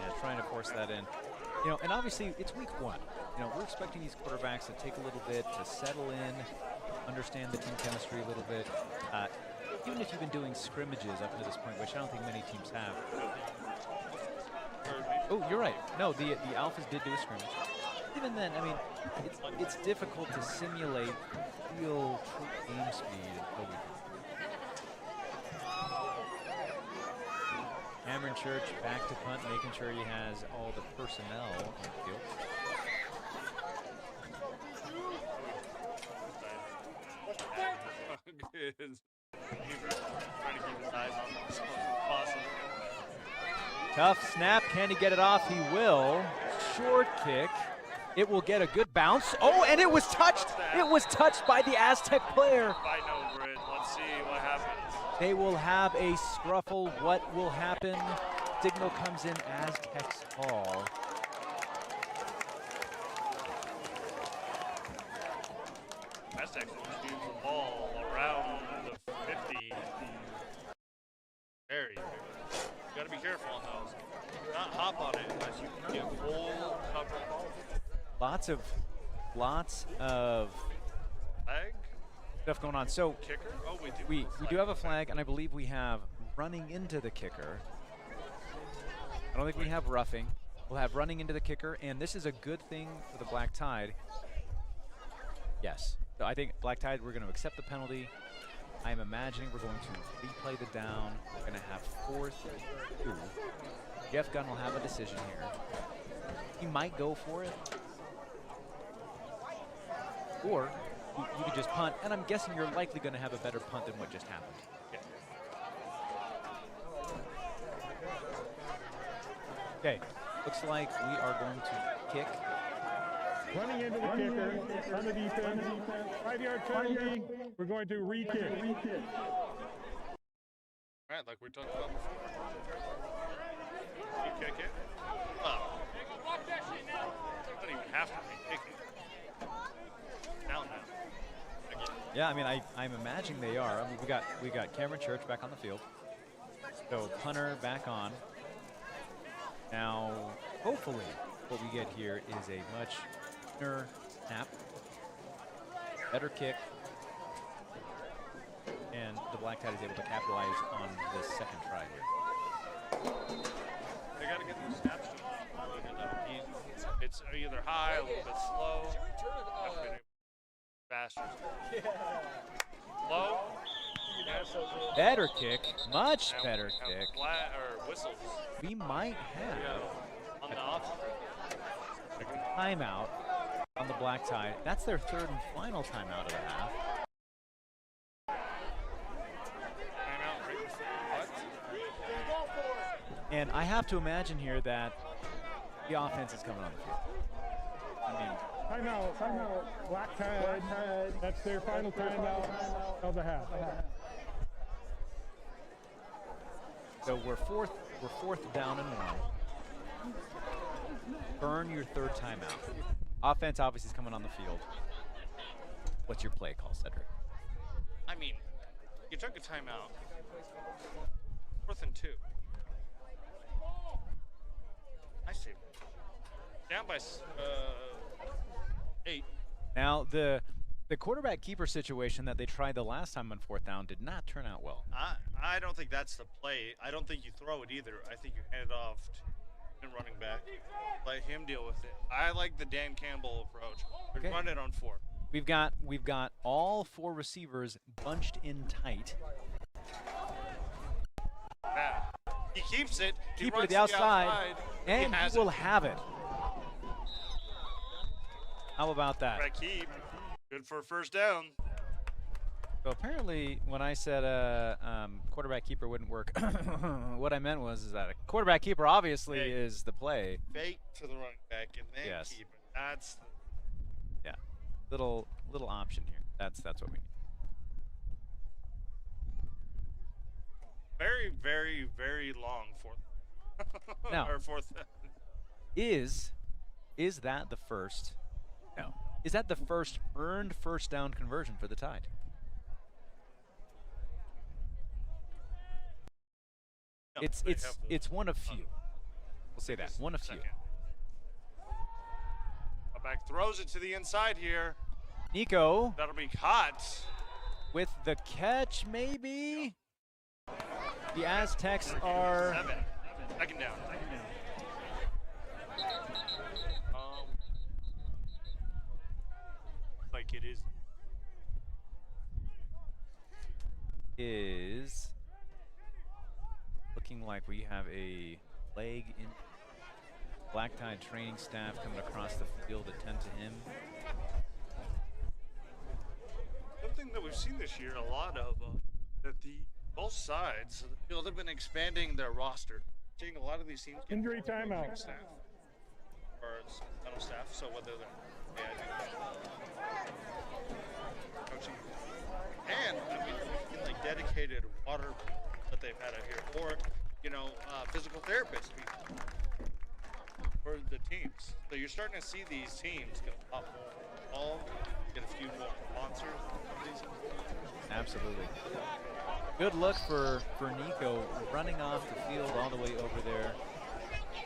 Yeah, trying to force that in. You know, and obviously it's week 1. You know, we're expecting these quarterbacks to take a little bit to settle in, understand the team chemistry a little bit. Even if you've been doing scrimmages up to this point, which I don't think many teams have. Oh, you're right. No, the Alphas did do a scrimmage. Even then, I mean, it's difficult to simulate real true game speed until we. Cameron Church back to punt, making sure he has all the personnel on the field. Trying to keep his eyes on him as much as possible. Tough snap. Can he get it off? He will. Short kick. It will get a good bounce. Oh, and it was touched. It was touched by the Aztec player. Fighting over it. Let's see what happens. They will have a scruffle. What will happen? Signal comes in. Aztecs call. Aztecs just use the ball around the 50. Very good. You gotta be careful on those. Not hop on it unless you can get full cover. Lots of Flag? stuff going on. So Kicker? Oh, we do. we do have a flag, and I believe we have running into the kicker. I don't think we have roughing. We'll have running into the kicker, and this is a good thing for the Black Tide. Yes. So I think Black Tide, we're going to accept the penalty. I'm imagining we're going to replay the down. We're going to have 4th and 2. Jeff Gunn will have a decision here. He might go for it. Or you could just punt, and I'm guessing you're likely going to have a better punt than what just happened. Okay, looks like we are going to kick. Running into the kicker on the defense. 5-yard penalty. We're going to re-kick. Right, like we talked about before. You kick it. Oh. Don't even have to be kicking. Down now. Again. Yeah, I mean, I'm imagining they are. I mean, we got Cameron Church back on the field. So punter back on. Now, hopefully, what we get here is a much better snap, better kick, and the Black Tide is able to capitalize on this second try here. They got to get those snaps. It's either high, a little bit slow. Faster. Low. Better kick, much better kick. Flat or whistles. We might have On the off. a timeout on the Black Tide. That's their 3rd and final timeout of the half. Timeout right before what? And I have to imagine here that the offense is coming on the field. I mean, Timeout. Black Tide. That's their final timeout of the half. so we're fourth down and 1. Burn your 3rd timeout. Offense obviously is coming on the field. What's your play call, Cedric? I mean, you took a timeout. 4th and 2. I see. Down by 8. Now, the quarterback keeper situation that they tried the last time on 4th down did not turn out well. I don't think that's the play. I don't think you throw it either. I think you hand it off to running back. Let him deal with it. I like the Dan Campbell approach. Okay. Run it on 4. We've got all 4 receivers bunched in tight. Bad. He keeps it. He Keeper to runs the outside, and has he will it. have it. How about that? Right keep. Good for a first down. So apparently, when I said quarterback keeper wouldn't work, what I meant was is that a quarterback keeper obviously is the play. Fake to the running back and then Yes. keep it. That's Yeah, little option here. That's what we need. very, very, very long fourth. Now, or fourth. Is that the first? No. Is that the first earned first down conversion for the Tide? No, they have the- It's one of few. We'll say that, one of few. Second. Back throws it to the inside here. Nico That'll be caught. with the catch, maybe. The Aztecs are 7. Second down. Like it is looking like we have a leg in. Black Tide training staff coming across the field to tend to him. Something that we've seen this year a lot of that both sides, you know, they've been expanding their roster. Seeing a lot of these teams get Injury timeout. staff or mental staff. So whether they're coaching and I mean like dedicated water that they've had out here, or you know physical therapists for the teams. So you're starting to see these teams get a lot more involved, get a few more sponsors. Absolutely. Good look for Nico running off the field all the way over there.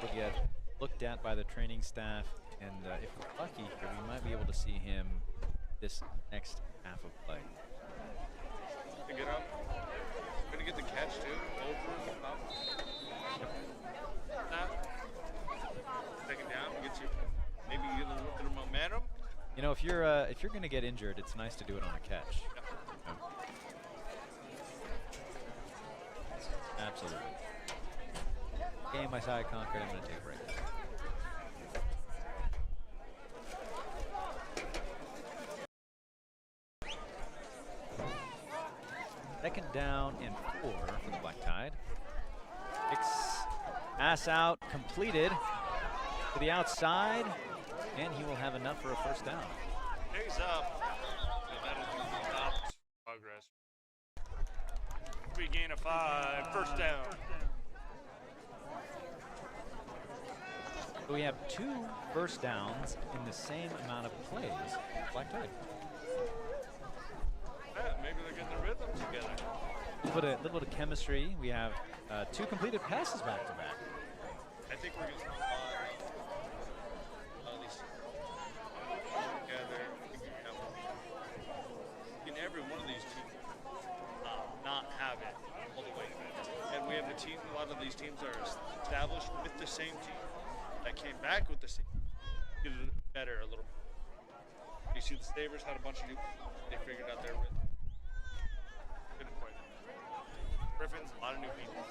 Will get looked at by the training staff, and if we're lucky here, we might be able to see him this next half of play. Get up. Gonna get the catch too. Over and up. Taken down, gets you maybe you get a little bit of momentum. You know, if you're going to get injured, it's nice to do it on a catch. Yeah. Absolutely. Game by side Concord. I'm going to take a break. Second down and 4 for the Black Tide. Pass out completed to the outside, and he will have enough for a first down. Stays up. That is not progress. We gain a 5. First down. So we have 2 first downs in the same amount of plays. Black Tide. Yeah, maybe they're getting the rhythm together. A little bit of chemistry. We have 2 completed passes back to back. I think we're going to at least together. In every one of these teams, not have it all the way. And we have a team. A lot of these teams are established with the same team that came back with the same. Get it better a little bit. You see, the Stavers had a bunch of new. They figured out their rhythm. Couldn't quite. Griffins, a lot of new people.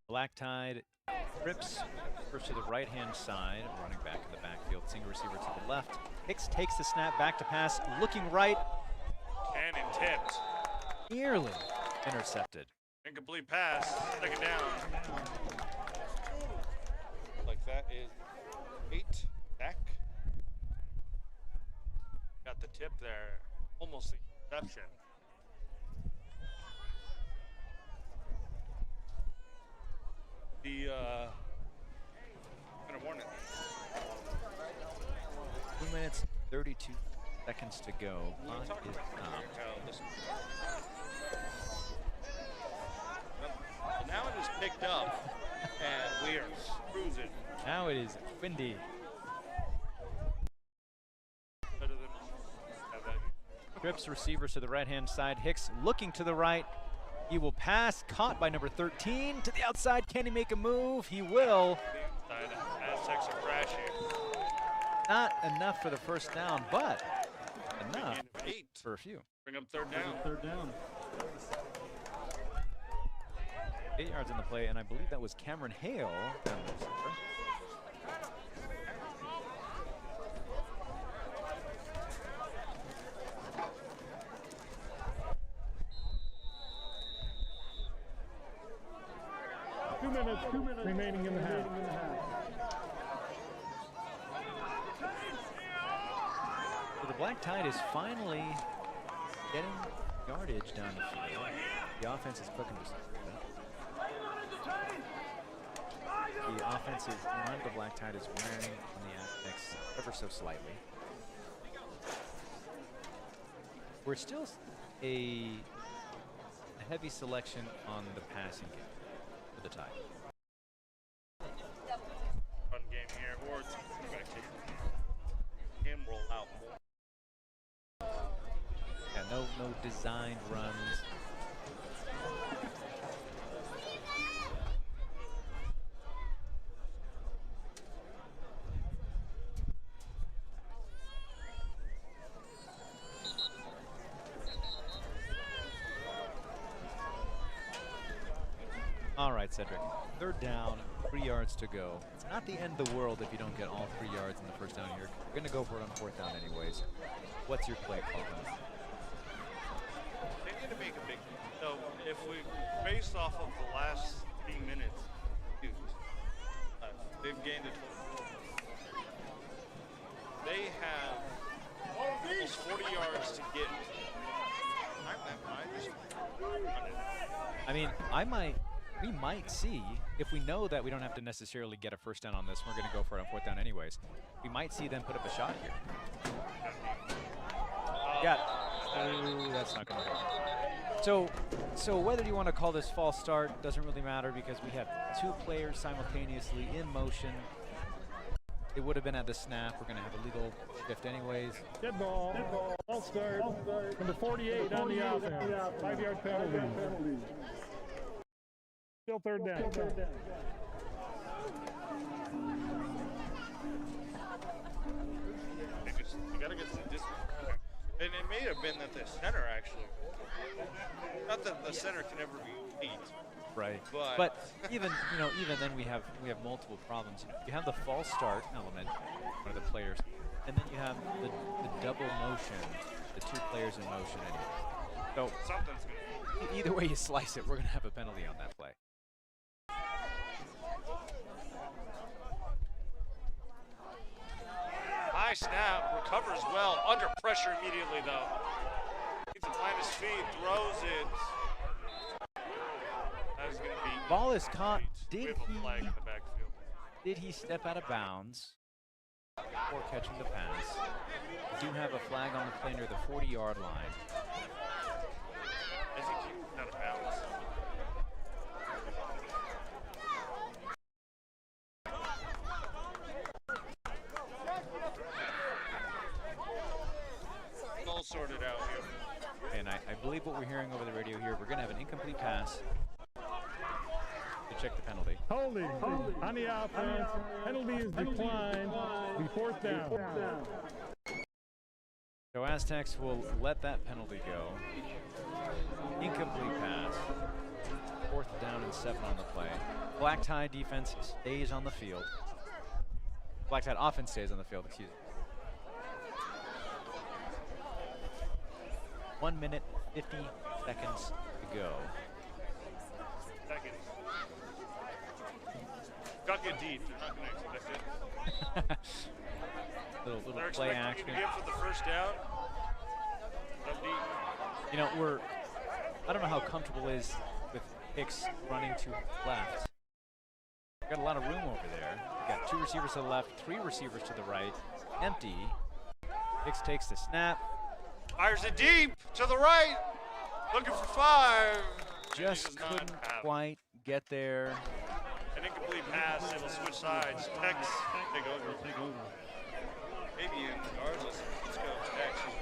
Black Tide trips first to the right-hand side, running back in the backfield, single receiver to the left. Hicks takes the snap, back to pass, looking right. Cannon tipped. Nearly intercepted. Incomplete pass. Second down. Like that is 8 back. Got the tip there. Almost the interception. The kind of warning. 2 minutes, 32 seconds to go. We're Clock talking is about up. this. Well, now it is picked up, and we are cruising. Now it is windy. Better than have that. Trips receivers to the right-hand side. Hicks looking to the right. He will pass, caught by number 13 to the outside. Can he make a move? He will. Aztecs are crashing. Not enough for the first down, but enough Gain of 8. for a few. Bring up third down. Third down. 8 yards on the play, and I believe that was Cameron Hale down the receiver. Two minutes remaining in the half. So the Black Tide is finally getting yardage down the field. The offense is clicking just a little bit. The offensive line of the Black Tide is wearing on the Aztecs ever so slightly. We're still a heavy selection on the passing game for the Tide. Run game here, or it's back to him roll out more. Yeah, no designed runs. All right, Cedric. 3rd down, 3 yards to go. It's not the end of the world if you don't get all 3 yards in the first down here. You're going to go for it on 4th down anyways. What's your play call? They need to make a big. So if we based off of the last 3 minutes, they've gained it. They have almost 40 yards to get. I mean, we might see, if we know that we don't have to necessarily get a first down on this, we're going to go for it on 4th down anyways. We might see them put up a shot here. Yeah. Ooh, that's not going to work. So whether you want to call this false start doesn't really matter because we have 2 players simultaneously in motion. It would have been at the snap. We're going to have a legal shift anyways. Dead ball. False start. Number 48 on the offense. 5-yard penalty. Still 3rd down. You gotta get some distance. And it may have been that the center actually. Not that the center can ever be beat. Right. But even then we have multiple problems. You have the false start element, one of the players, and then you have the double motion, the 2 players in motion anyway. So something's gonna. Either way you slice it, we're gonna have a penalty on that play. High snap, recovers well, under pressure immediately though. Needs to find his feet, throws it. That is gonna be. Ball is caught. We have a flag in the backfield. Did he step out of bounds before catching the pass? We do have a flag on the play near the 40-yard line. I think he was out of bounds. All sorted out here. And I believe what we're hearing over the radio here, we're going to have an incomplete pass to check the penalty. Holding on the offense. Penalty is declined. The 4th down. So Aztecs will let that penalty go. Incomplete pass. 4th down and 7 on the play. Black Tide defense stays on the field. Black Tide offense stays on the field, excuse me. 1 minute, 50 seconds to go. Seconds. Got to get deep. They're not going to expect it. little They're play expecting action. you to get for the first down. Go deep. You know, I don't know how comfortable it is with Hicks running to left. We've got a lot of room over there. We've got 2 receivers to the left, 3 receivers to the right. Empty. Hicks takes the snap. Fires it deep to the right. Looking for 5. Just couldn't quite get there. An incomplete pass. It'll switch sides. Tex take over. Maybe regardless. Let's go. Actually,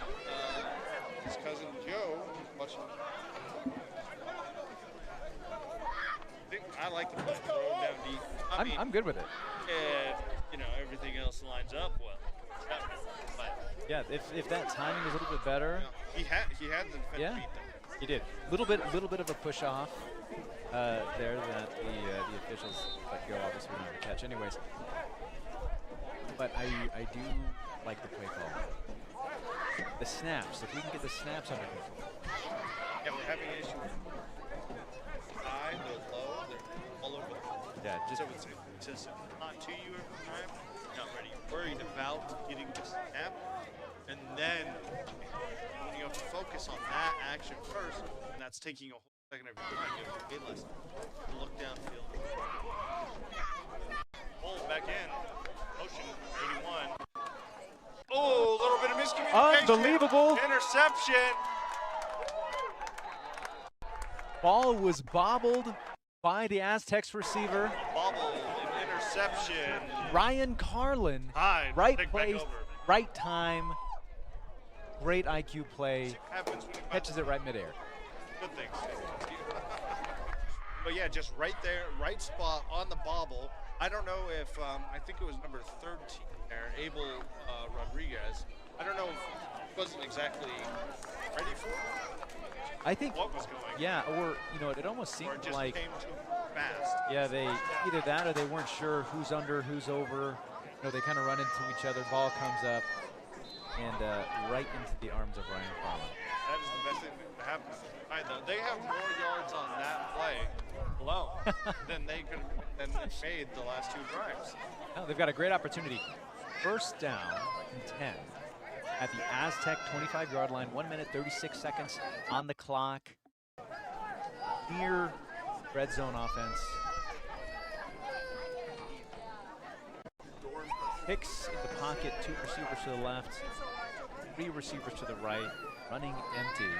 his cousin Joe is much. I like the throw down deep. I'm good with it. And everything else lines up well. But Yeah, if that timing was a little bit better. he had the defense beat them. He did. Little bit of a push off. there that the officials let go. Obviously, we don't have a catch, anyways. But I do like the play call. The snaps. If we can get the snaps under control. Yeah, we're having an issue with high, the low, they're all over. Yeah, just It's just not to you every time. Not ready. Worried about getting the snap, and then when you have to focus on that action first, and that's taking a whole second of your time. You have a lesson. Look downfield. Hold back in. Motion 81. Oh, a little bit of miscommunication. unbelievable. Interception. Ball was bobbled by the Aztecs receiver. Bobble and interception. Ryan Carlin, High. right Take place, back over. right time. Great IQ play. Happens when you Catches it right midair. Good things. But yeah, just right there, right spot on the bobble. I don't know if, I think it was number 13 there, Abel Rodriguez. I don't know if he wasn't exactly ready for it. I think, What was going on? yeah, or, you know, it almost Or seemed it just like, came too fast. yeah, they, either that or they weren't sure who's under, who's over. You know, they kind of run into each other, ball comes up, and right into the arms of Ryan Carlin. That is the best thing that happened. They have more yards on that play alone than they made the last two drives. No, they've got a great opportunity. First down and 10 at the Aztec 25-yard line. 1 minute, 36 seconds on the clock. Near red zone offense. Hicks in the pocket, 2 receivers to the left, 3 receivers to the right, running empty.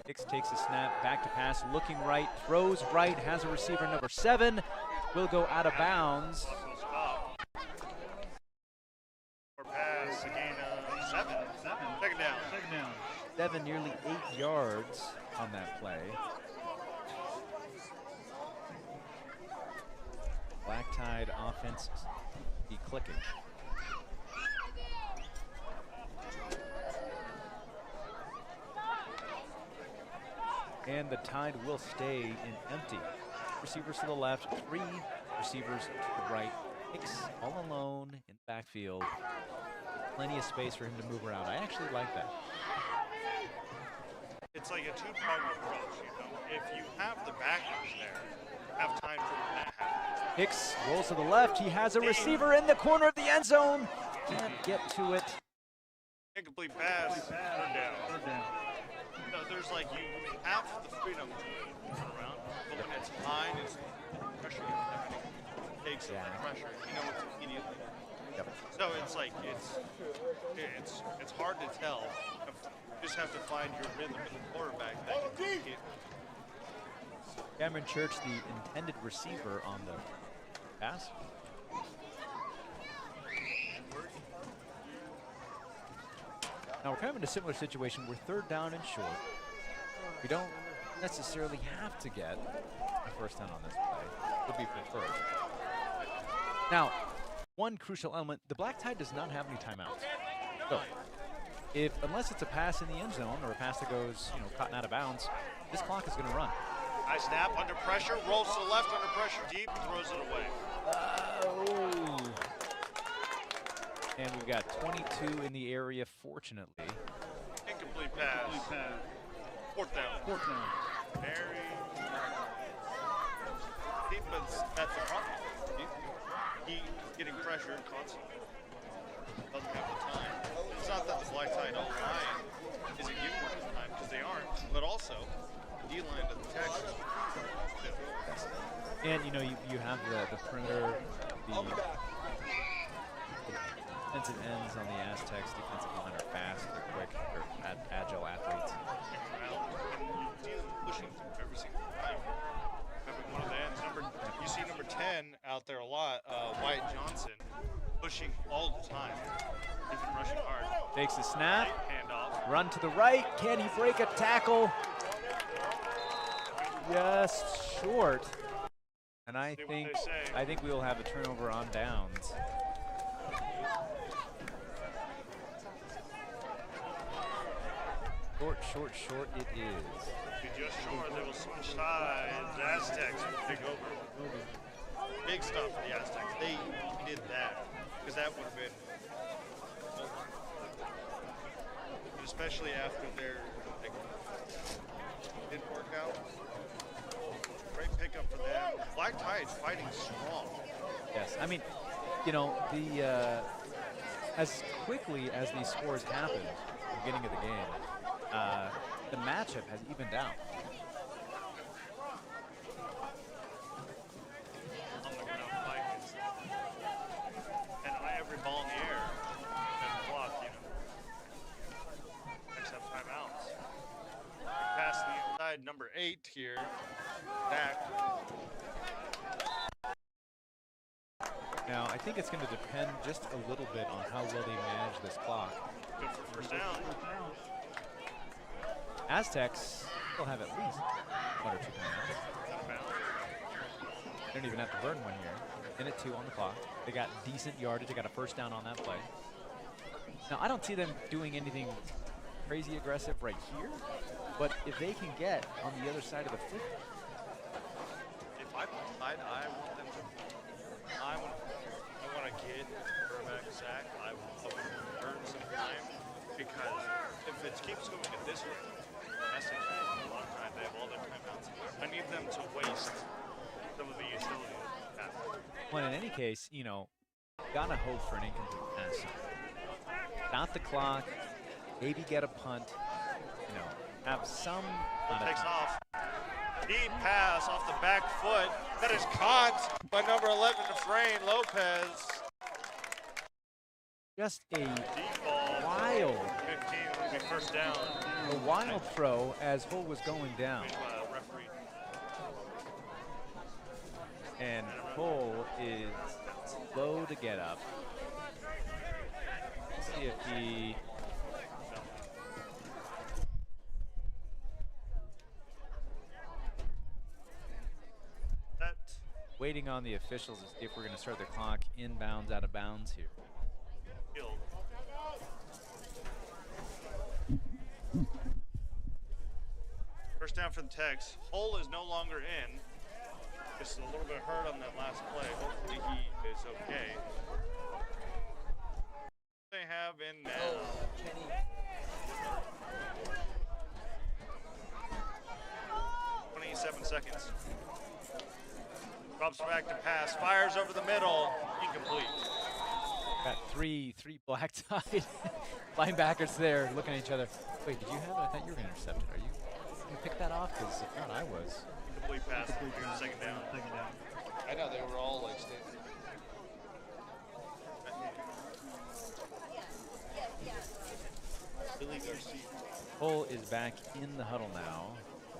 Hicks takes a snap, back to pass, looking right, throws right, has a receiver, number 7, will go out of bounds. Or pass, a gain of 7. Second down. 7, nearly 8 yards on that play. Black Tide offense be clicking. And the Tide will stay in empty. Receivers to the left, 3 receivers to the right. Hicks all alone in the backfield. Plenty of space for him to move around. I actually like that. It's like a two-pronged approach, you know. If you have the backers there, have time for when that happens. Hicks rolls to the left. He has a receiver in the corner of the end zone. Can't get to it. Incomplete pass. Third down. No, there's like you have the freedom to run around, but when it's high and it's pressure takes the pressure, you know it's immediately. Yep. So it's like it's hard to tell. You just have to find your rhythm in the quarterback that can take it. Cameron Church, the intended receiver on the pass. Now we're kind of in a similar situation. We're third down and short. We don't necessarily have to get a first down on this play. Would be preferred. Now, one crucial element, the Black Tide does not have any timeouts. So, unless it's a pass in the end zone or a pass that goes, caught out of bounds, this clock is going to run. High snap, under pressure, rolls to the left, under pressure, deep, throws it away. And we've got 22 in the area, fortunately. Incomplete pass. Fourth down. Very. That's the problem. He getting pressured constantly. Doesn't have the time. It's not that the Black Tide O-line isn't giving him the time, because they aren't, but also the D-line of the Texans. And you have the perimeter, the defensive ends on the Aztecs. Defensive line are fast, they're quick, they're agile athletes. Pushing every single time. Having one of the ends. You see number 10 out there a lot, Wyatt Johnson, pushing all the time. Even rushing hard. Takes the snap. Handoff. Run to the right. Can he break a tackle? Just short. And I think we will have a turnover on downs. Short it is. You just short. They will switch sides. Aztecs will take over. Big stuff for the Aztecs. They did that because that would have been, especially after their didn't work out. Great pickup for them. Black Tide's fighting strong. Yes, I mean, you know, as quickly as these scores happened at the beginning of the game, the matchup has evened out. On the ground fight. And every ball in the air and block, you know. Except timeouts. Pass the inside, number 8 here. Back. Now, I think it's going to depend just a little bit on how well they manage this clock. Good for first down. Aztecs will have at least 1 or 2 timeouts. They don't even have to burn one here. Minute 2 on the clock. They got decent yardage. They got a first down on that play. Now, I don't see them doing anything crazy aggressive right here, but if they can get on the other side of the football. If I'm inside, I want them to. I want to get quarterback sack. I want to earn some time because if it keeps going at this rate, that's a long time. They have all their timeouts. I need them to waste some of the utility. Well, in any case, you know, gotta hope for an incomplete pass. Stop the clock, maybe get a punt, you know, have some. Takes off. Deep pass off the back foot. That is caught by number 11, Efrain Lopez. Just a Deep ball. wild, 15 will be first down. a wild throw as Hull was going down. Referee. And Hull is slow to get up. Let's see if he. Waiting on the officials to see if we're going to start the clock inbounds, out of bounds here. First down for the Tex. Hull is no longer in. Just a little bit hurt on that last play. Hopefully he is okay. They have in now. 27 seconds. Drops back to pass, fires over the middle, incomplete. Got three black tied linebackers there looking at each other. Wait, did you have it? I thought you were going to intercept it. Are you going to pick that off? Because if not, I was. Incomplete pass, second down. I know, they were all like standing. Billy Garcia. Hull is back in the huddle now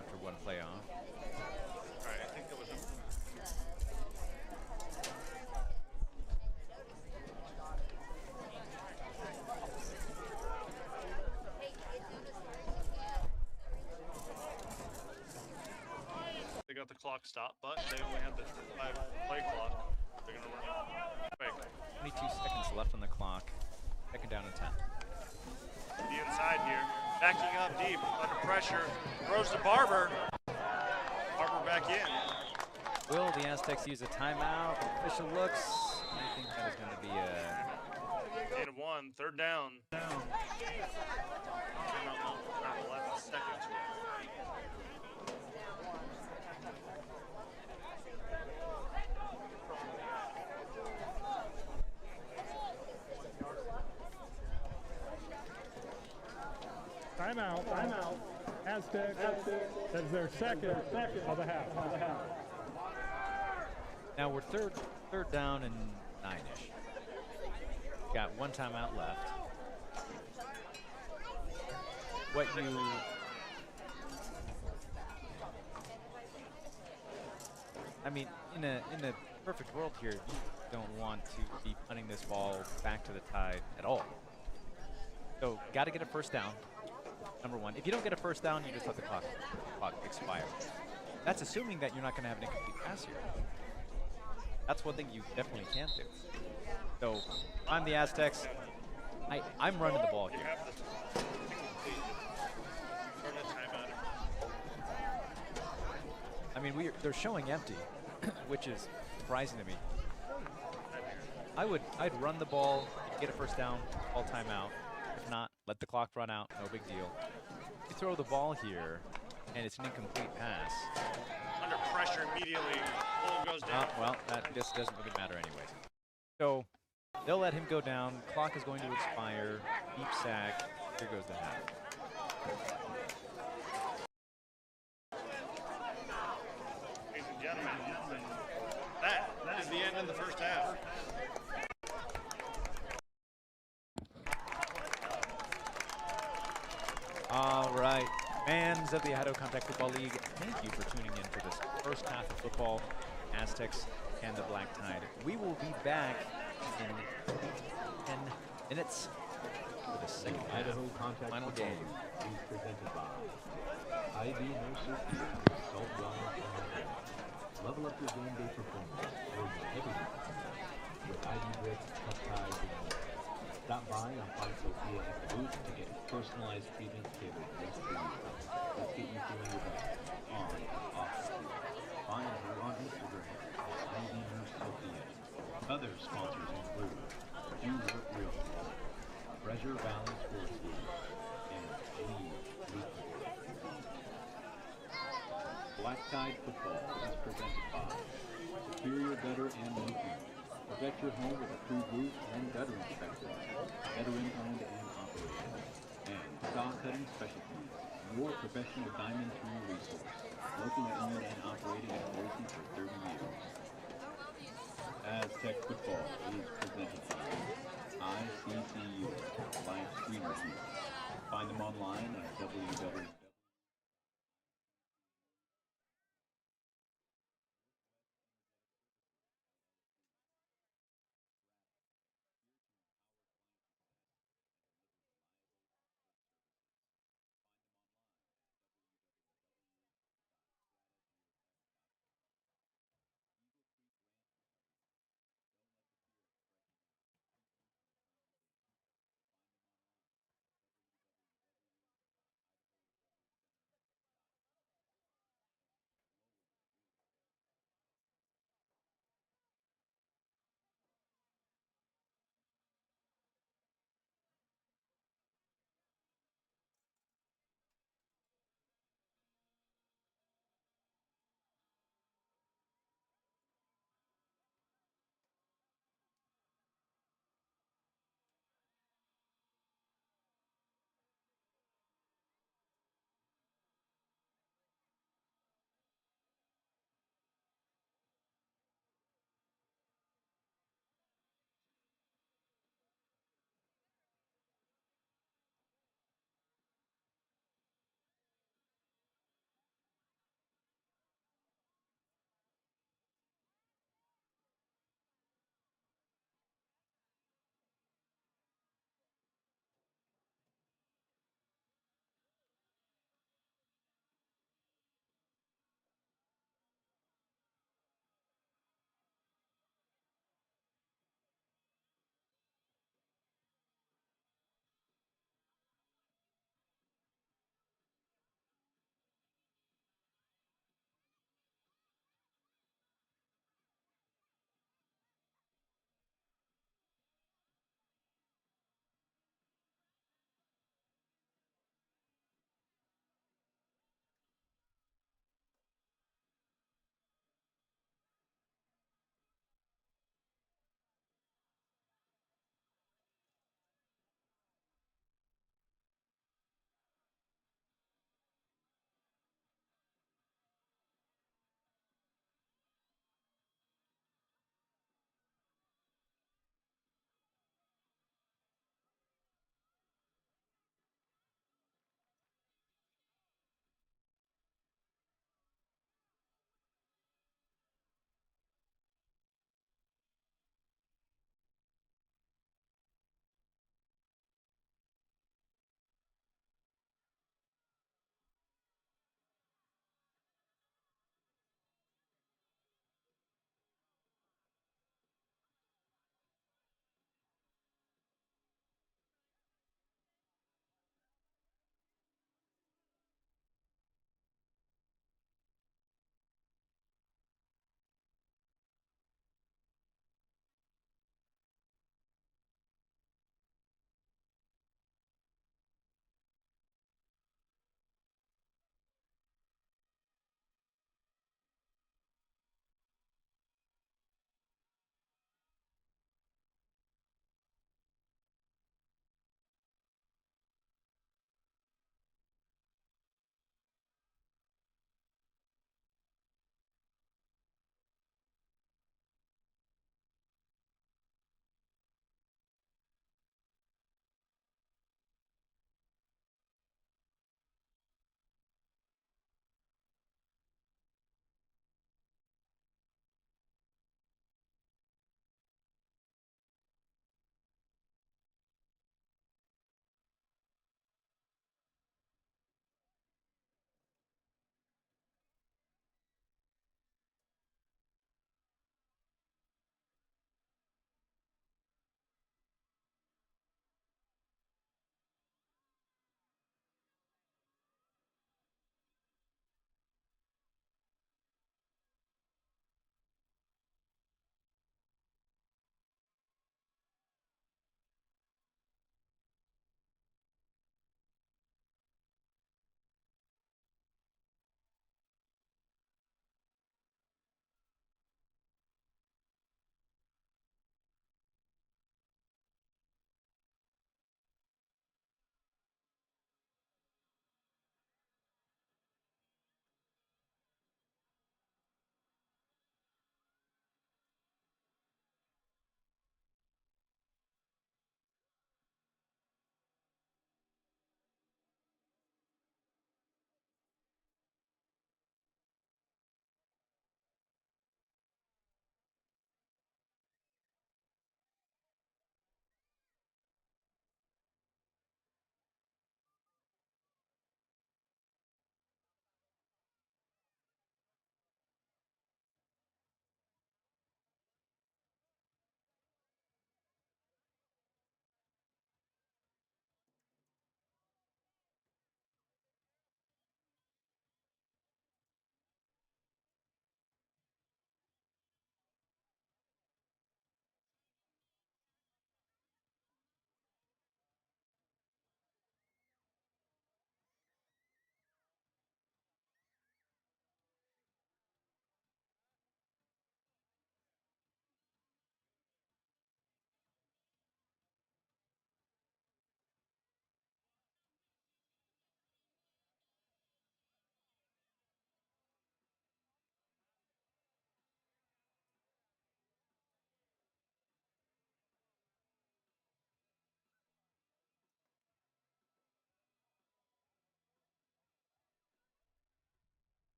after one play off. All right, I think that was him. They got the clock stopped, but they only had the 5-play clock. They're going to run it quick. 22 seconds left on the clock. Second down and 10. The inside here, backing up deep, under pressure, throws to Barber. Barber back in. Will the Aztecs use a timeout? Official looks. I think that is going to be a... Gain of 1, third down. 11 seconds. Timeout. Aztecs. That's their second of the half. Now we're third down and 9-ish. Got one timeout left. I mean, in a perfect world here, you don't want to be punting this ball back to the Tide at all. So, got to get a first down. Number one. If you don't get a first down, you just let the clock expire. That's assuming that you're not going to have an incomplete pass here. That's one thing you definitely can do. So, I'm the Aztecs. I'm running the ball here. they're showing empty, which is surprising to me. I'd run the ball, get a first down, call timeout. If not, let the clock run out, no big deal. You throw the ball here, and it's an incomplete pass. Under pressure immediately, ball goes down. Well, that just doesn't really matter anyways. So they'll let him go down. Clock is going to expire. Deep sack. Here goes the half. Ladies and gentlemen, that is the end of the first half. All right, fans of the Idaho Contact Football League, thank you for tuning in for this first half of football, Aztecs and the Black Tide. We will be back in 10 minutes for the second half, Idaho Contact final Football game. League is presented by ID Nurses, Salt Water, and level up your game day performance with heavy with ID bricks, cut ties, and more. Stop by on Pine Sophia at the booth to get personalized treatment tailored just for you. Let's get you feeling your best on and off the field. Find her on Instagram at ID Nurse Sophia. Other sponsors include Do Work Real Estate, Treasure Valley Sports League, and Lead. Black Tide Football is presented by Superior Gutter and Roofing. Protect your home with approved roof and gutter inspectors, veteran-owned and operated. And Saw Cutting Specialties, your professional diamond tool resource, locally owned and operated in Boise for 30 years. Aztec Football is presented by ICCU, Live Streamer View. Find them online at www.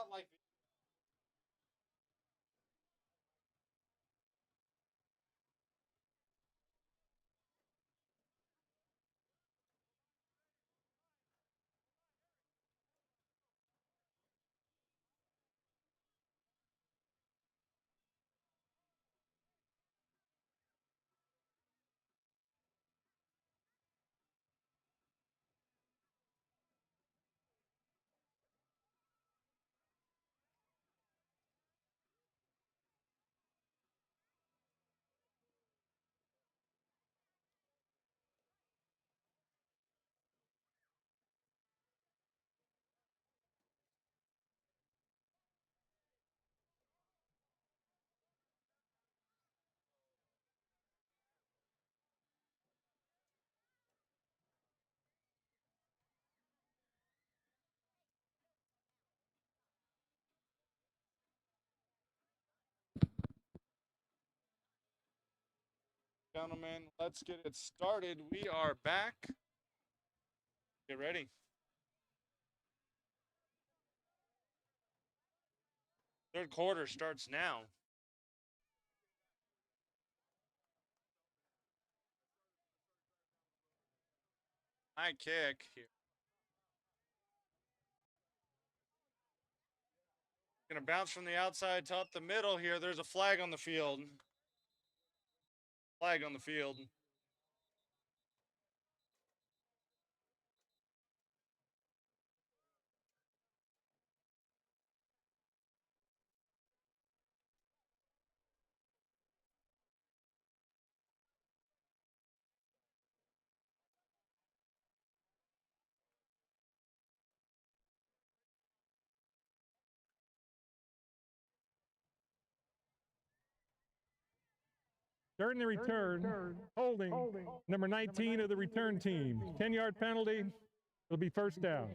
Not like gentlemen, let's get it started. We are back. Get ready. Third quarter starts now. High kick here. Gonna bounce from the outside to up the middle here. There's a flag on the field. Flag on the field. During the return, holding number 19 of the return team. 10-yard penalty. It'll be first down.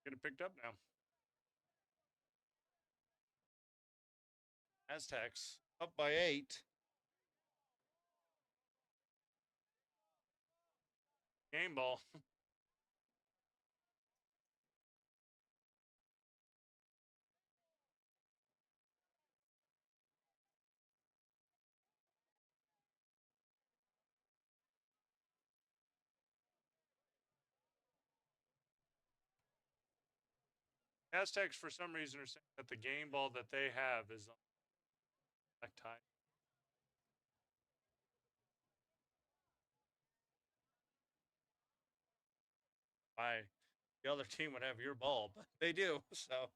Get it picked up now. Aztecs up by 8. Game ball. Aztecs, for some reason, are saying that the game ball that they have is on black tie. Why the other team would have your ball, but they do. So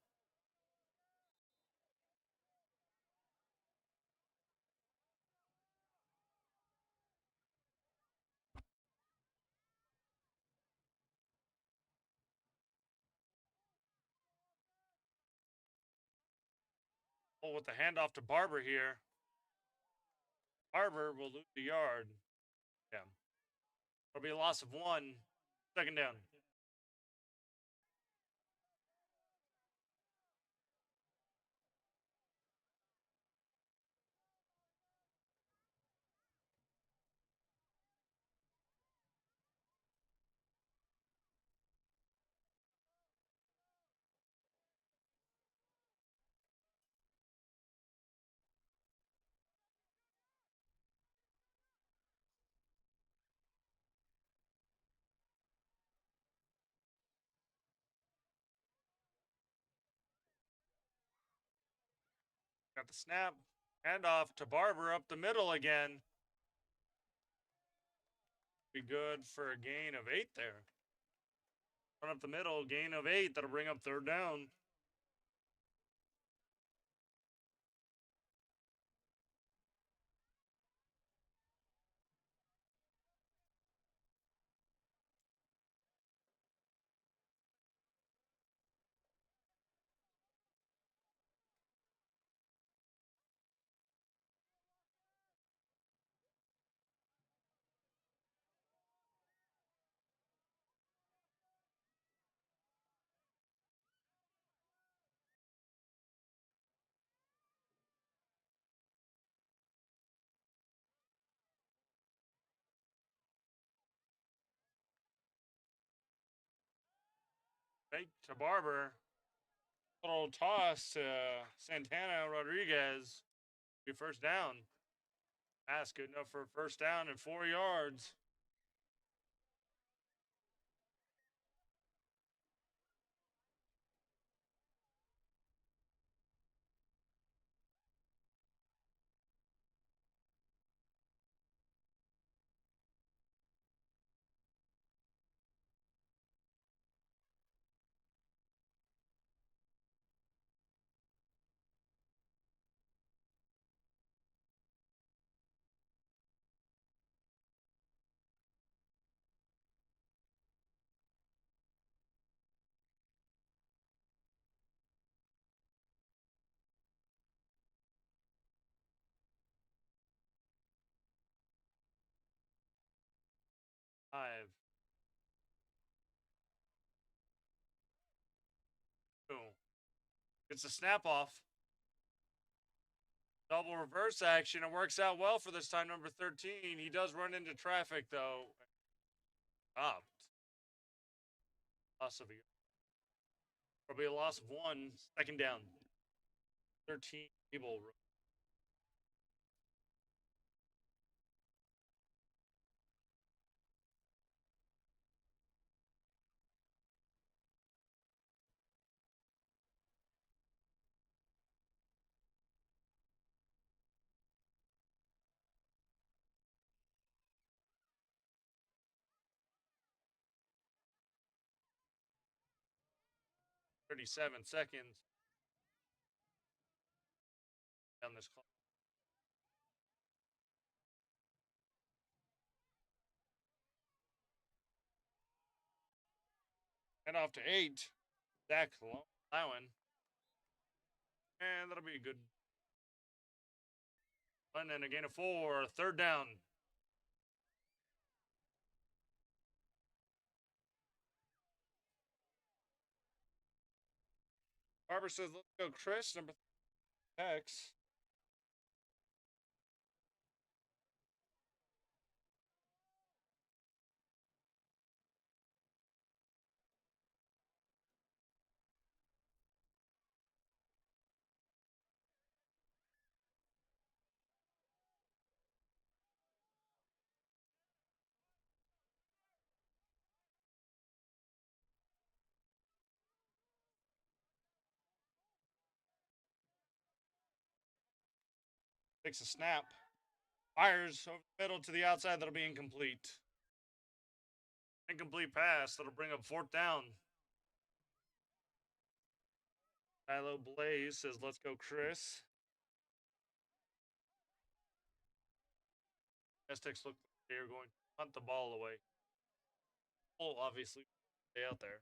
oh, with the handoff to Barber here. Barber will lose the yard. Yeah. It'll be a loss of 1. Second down. Got the snap. Handoff to Barber up the middle again. Be good for a gain of 8 there. Run up the middle, gain of 8. That'll bring up third down. Fake to Barber. Little toss to Santana Rodriguez. Be first down. Pass good enough for a first down and 4 yards. Five. Boom. It's a snap off. Double reverse action. It works out well for this time, number 13. He does run into traffic, though. Stopped. Loss of a, probably a loss of 1. Second down. 13 people. 37 seconds down this clock. And off to 8. Zach allowing. And that'll be a good run. And a gain of 4. Third down. Barber says, let's go, Chris. Number X. Takes a snap. Fires over the middle to the outside. That'll be incomplete. Incomplete pass. That'll bring up fourth down. Kylo Blaze says, let's go, Chris. Aztecs look like they are going to punt the ball away. Oh, obviously, stay out there.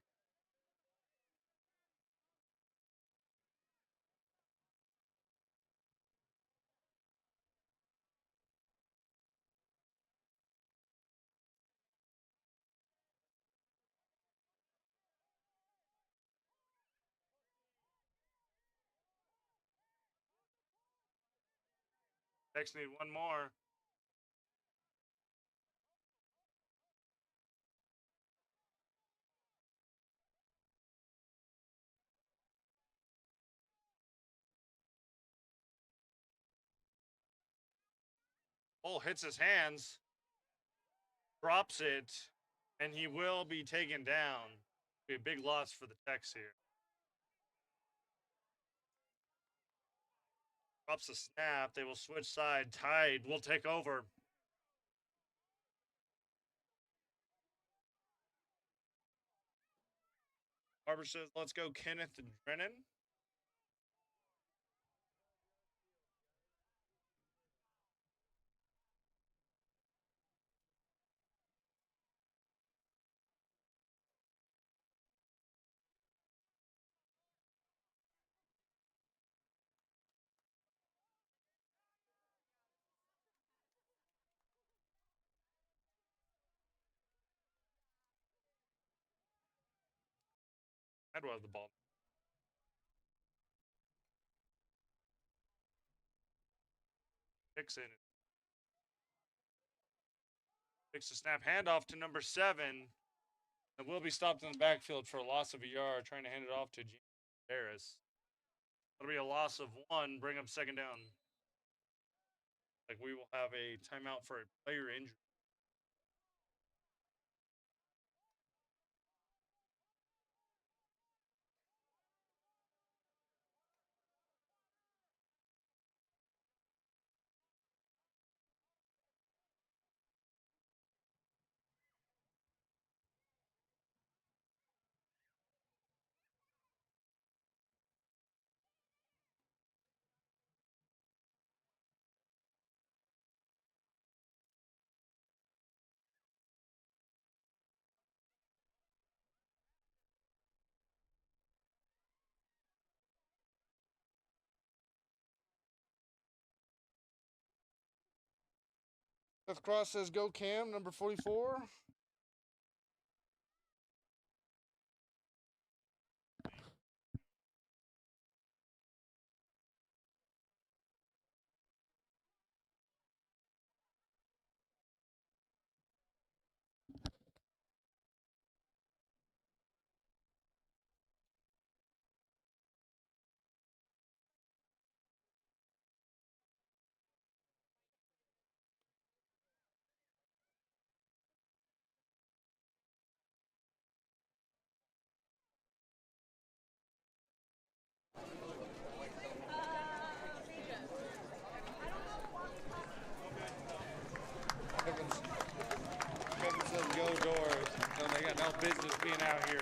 Next need one more. Bull hits his hands, drops it, and he will be taken down. Be a big loss for the Tex here. Drops the snap. They will switch side. Tide will take over. Barber says, let's go, Kenneth Drennan. Tide will have the ball. Dixon takes the snap, handoff to number 7. And will be stopped in the backfield for a loss of a yard, trying to hand it off to James Harris. That'll be a loss of 1, bring up second down. Like we will have a timeout for a player injury. Fifth cross says go Cam, number 44. Kevin says go Doors. So they got no business being out here.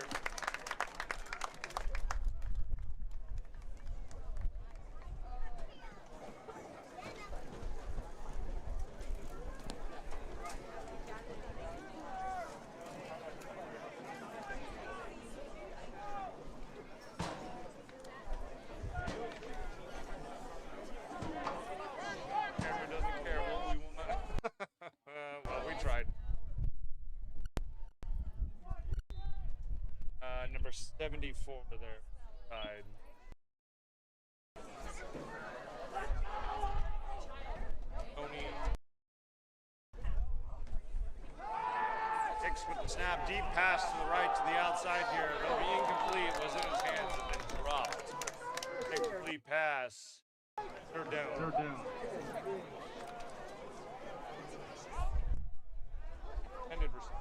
Camera doesn't care what we want. Well, we tried. Number 74 there. Side. Tony. Hicks with the snap, deep pass to the right to the outside here. It'll be incomplete. Was in his hands and then dropped. Incomplete pass. Third down. Third down. Intended receiver.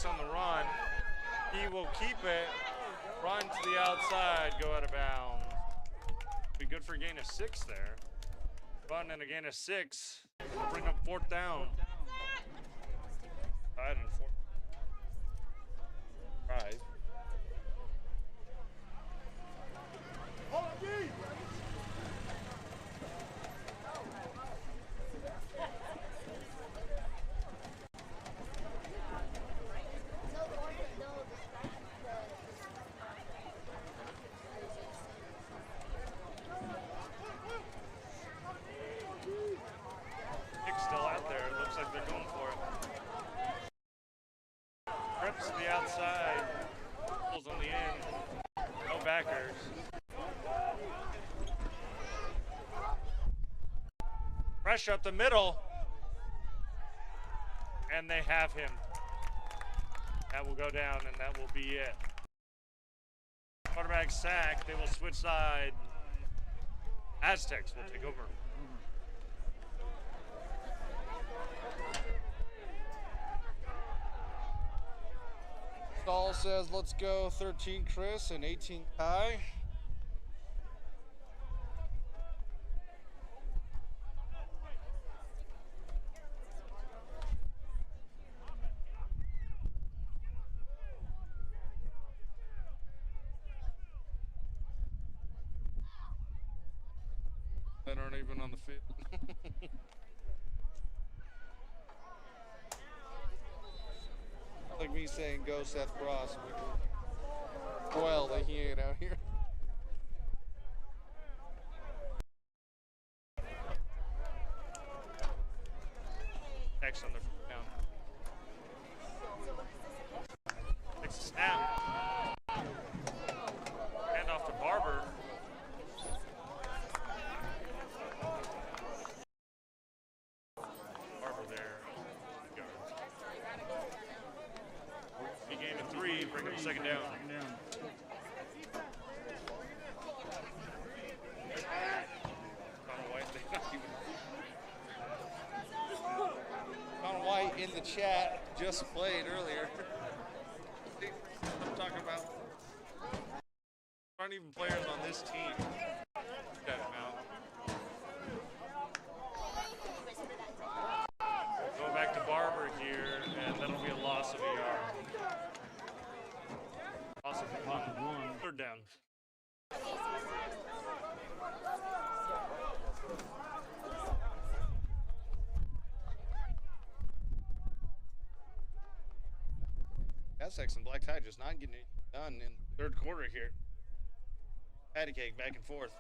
On the run, he will keep it, run to the outside, go out of bounds. Be good for a gain of 6 there. Run and a gain of 6, bring up 4th down. Tied in 4th. Right. Still out there. It looks like they're going for it. Trips to the outside. Pulls on the end. No backers. Pressure up the middle. And they have him. That will go down, and that will be it. Quarterback sack. They will switch side. Aztecs will take over. Stahl says, let's go 13 Chris and 18 Kai. that aren't even on the field. Like me saying, go Seth Cross. Well, that he ain't out here. X on the down. Takes a snap. Hand off to Barber. Barber there. He gained a 3, bring up second down. Connor White in the chat just played earlier. I'm talking about aren't even players on this team. Got him out. Going back to Barber here, and that'll be a loss of a yard. Loss of 1. Third down. Aztecs and Black Tie just not getting it done in third quarter here. Patty cake back and forth.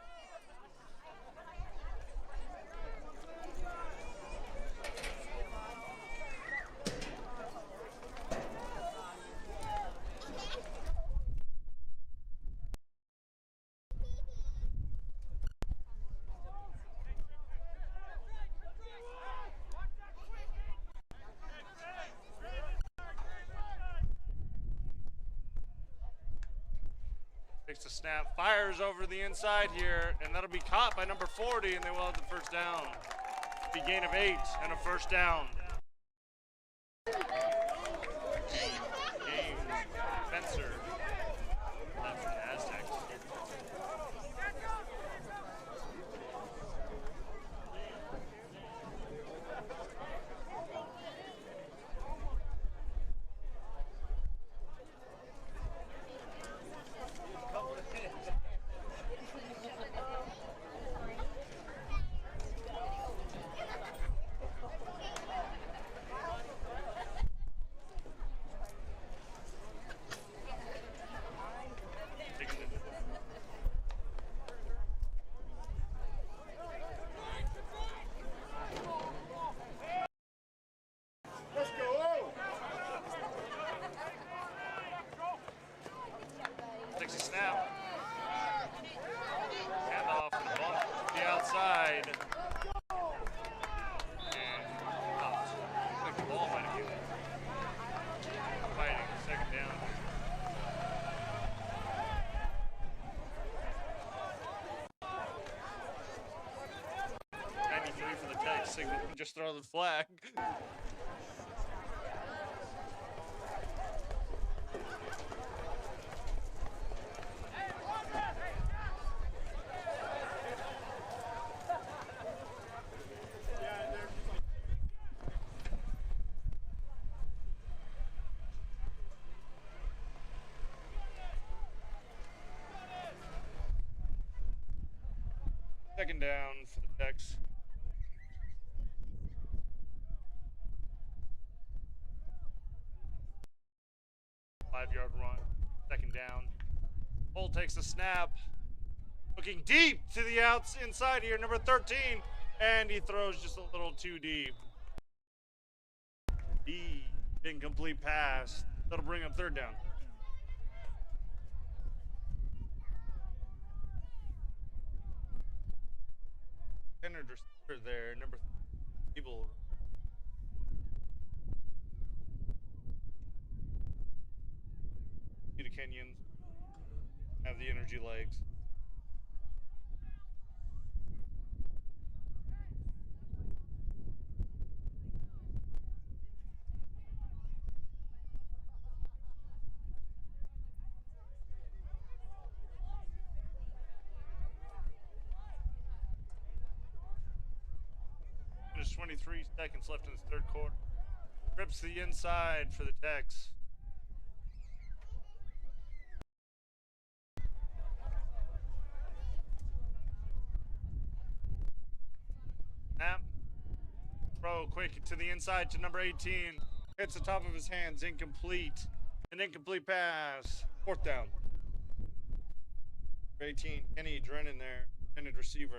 Takes the snap, fires over the inside here, and that'll be caught by number 40, and they will have the first down. The gain of 8 and a first down. James Spencer. Left from the Aztecs. Takes a snap. Hand off the ball to the outside. And out. I think the ball might have been fighting. Second down. For the Tex, signal, just throw the flag. Second down for the Tex. Five-yard run, second down. Bull takes the snap, looking deep to the inside here, number 13, and he throws just a little too deep. Incomplete pass. That'll bring up third down. Kennard receiver there, number people. The Kenyans have the energy legs. There's 23 seconds left in the third quarter. Rips the inside for the Tex. go quick to the inside to number 18. Hits the top of his hands, incomplete. An incomplete pass. 4th down. 18, Kenny Drennan there, intended receiver.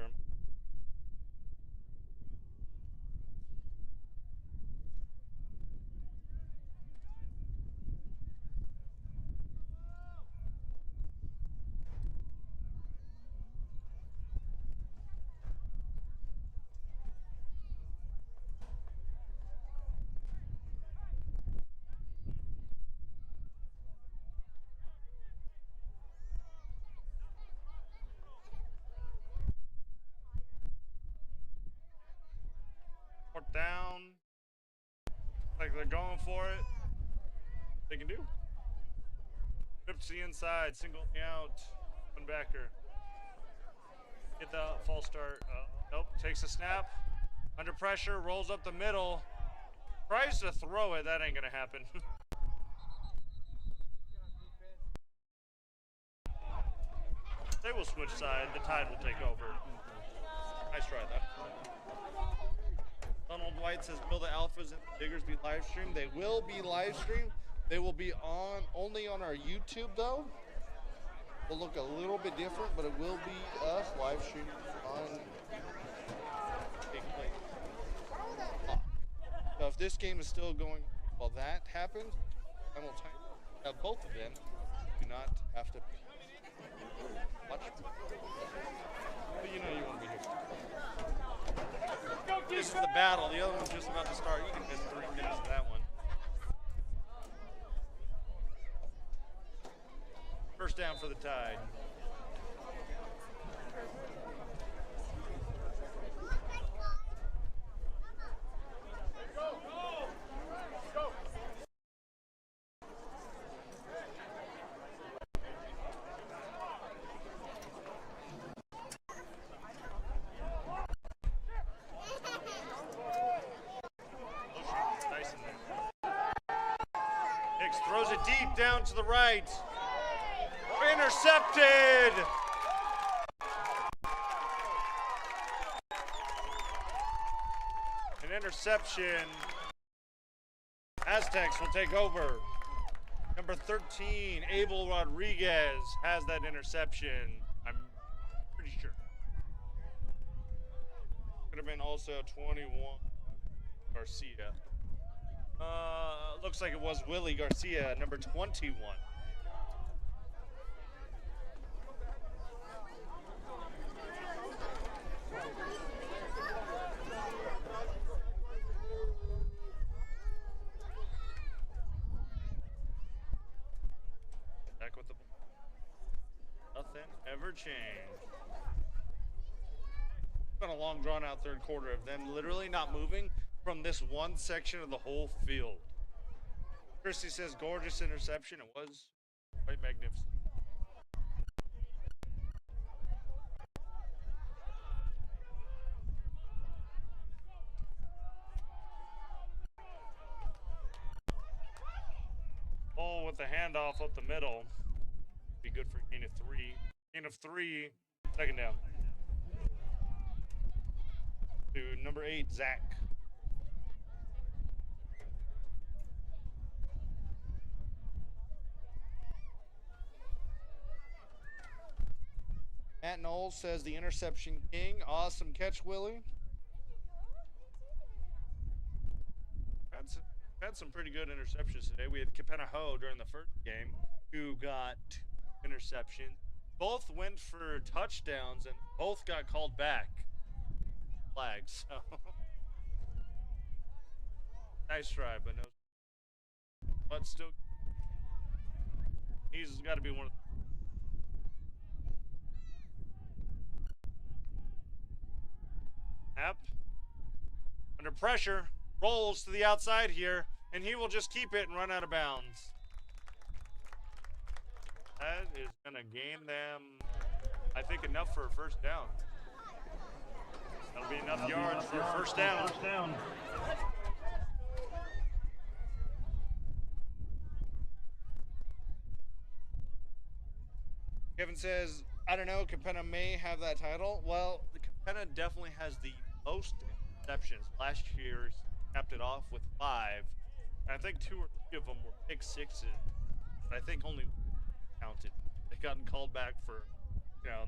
Down. Like they're going for it. They can do. Trips to the inside, single out, one backer. Get the false start. Nope, takes a snap. Under pressure, rolls up the middle. Tries to throw it, that ain't gonna happen. They will switch side, the Tide will take over. Nice try that. Donald White says, will the Alphas and Diggers be live streamed? They will be live streamed. They will be on only on our YouTube though. Will look a little bit different, but it will be us live streamed on Big Play. So if this game is still going while that happens, then we'll have both of them. Do not have to watch. But you know you want to be here. This is the battle. The other one's just about to start. You can miss 3 minutes of that one. First down for the Tide. Throws it deep down to the right. Intercepted. An interception. Aztecs will take over. Number 13, Abel Rodriguez has that interception. I'm pretty sure. Could have been also 21, Garcia. Looks like it was Willie Garcia, number 21. Back with the ball. Nothing ever changed. It's been a long, drawn-out third quarter of them literally not moving from this one section of the whole field. Christy says, gorgeous interception. It was quite magnificent. Oh, with the handoff up the middle. Be good for gain of 3. Gain of 3, second down. To number 8, Zach. Matt Knowles says the interception king. Awesome catch, Willie. Had some pretty good interceptions today. We had Kepenaho during the first game who got interception. Both went for touchdowns and both got called back. Flags. So. Nice try, but no. But still, he's got to be one of the Snap. Under pressure, rolls to the outside here, and he will just keep it and run out of bounds. That is going to gain them, I think, enough for a first down. That'll be enough yards for a first down. Kevin says, I don't know, Capenna may have that title. Well, the Capenna definitely has the most interceptions. Last year's capped it off with 5. And I think 2 or 3 of them were pick sixes. But I think only counted. They gotten called back for, you know,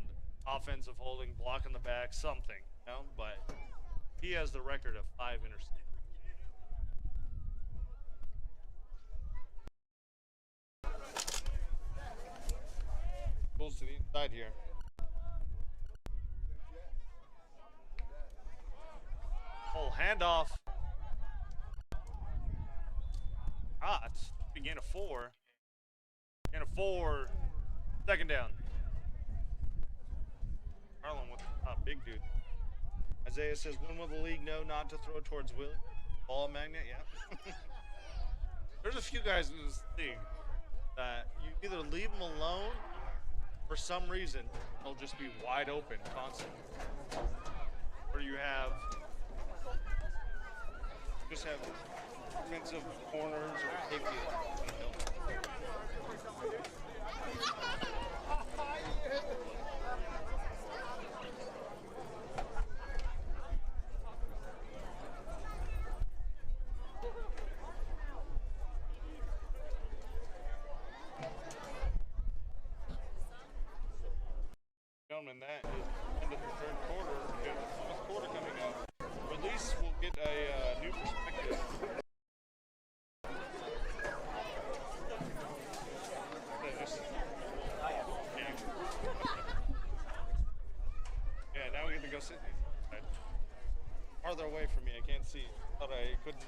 offensive holding, blocking the back, something, you know. But he has the record of 5 interceptions. Pulls to the inside here. Full handoff. It's a gain of 4. Gain of 4. Second down. Harlan with big dude. Isaiah says, when will the league know not to throw towards Willie? Ball magnet, yeah. There's a few guys in this league that you either leave them alone, for some reason, they'll just be wide open constantly. Or you just have defensive corners or safety. Gentlemen, that is the end of the third quarter. We have the fourth quarter coming up. Release will get a new perspective. Yeah, now we get to go sit farther away from me. I can't see. Thought I couldn't.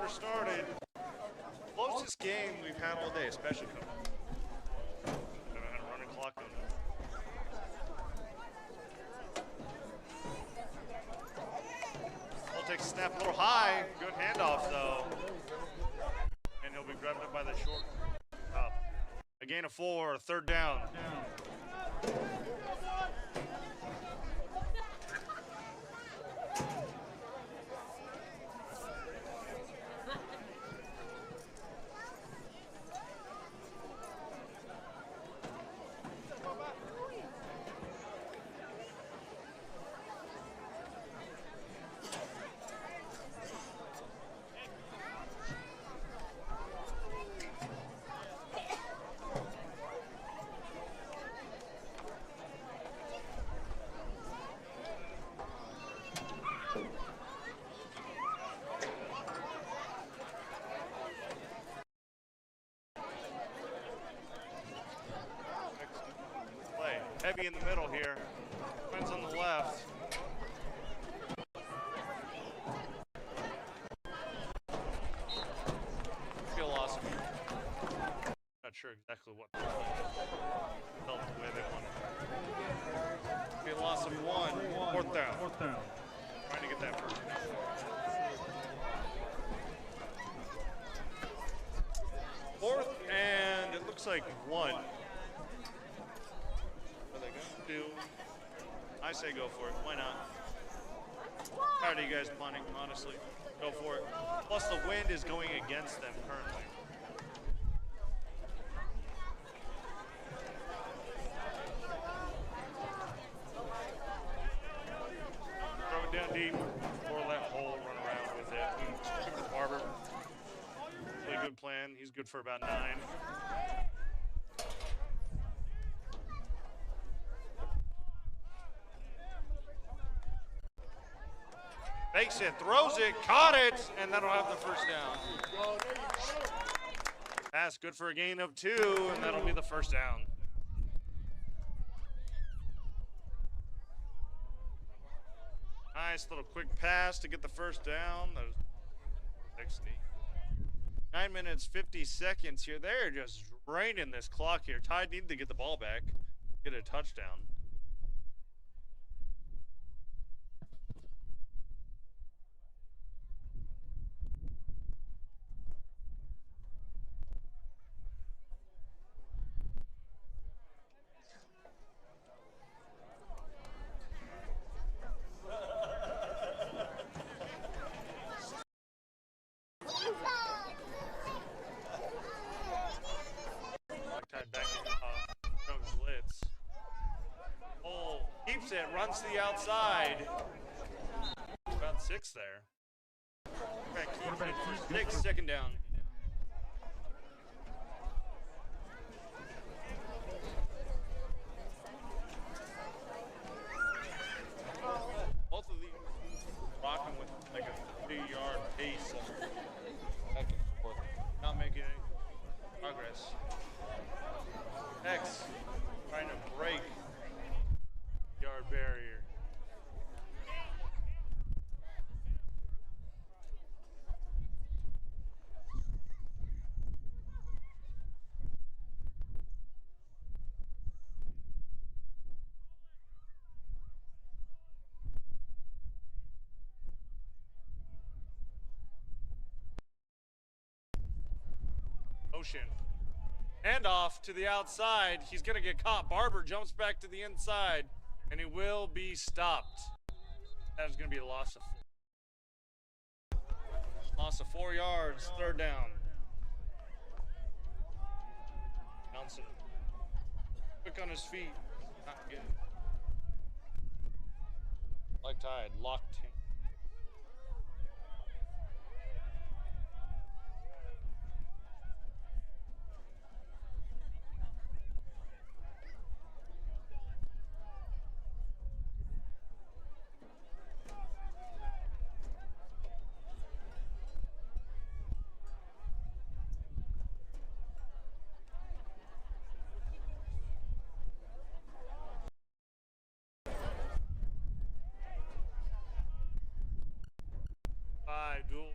Started. Closest game we've had all day, especially coming. Never had a running clock on it. Ball takes a snap a little high. Good handoff though. And he'll be grabbed up by the short. A gain of 4, third down. Heavy in the middle here. Defense on the left. Feel awesome. Not sure exactly what felt the way they wanted. Feel awesome 1. Fourth down. Trying to get that first. Fourth, and it looks like 1. I say go for it. Why not? Tired of you guys punting, honestly. Go for it. Plus the wind is going against them currently. Throw it down deep or let Hole run around with it. Shoot the Barber. Really good plan. He's good for about 9. Fakes it, throws it, caught it, and that'll have the first down. Pass good for a gain of 2, and that'll be the first down. Nice little quick pass to get the first down. Those intensity. 9 minutes, 50 seconds here. They're just draining this clock here. Tide need to get the ball back, get a touchdown. Tide back in Jones blitz. Oh, keeps it, runs to the outside. About 6 there. Quarterback keeps it. 2nd down. Both of these rocking with like a 3-yard pace back and forth. Not making any progress. X trying to break yard barrier. Motion. Handoff to the outside. He's going to get caught. Barber jumps back to the inside, and he will be stopped. That is going to be a loss of 4 yards. 3rd down. Johnson. Quick on his feet. Not good. Like Tide. Locked him. Duel.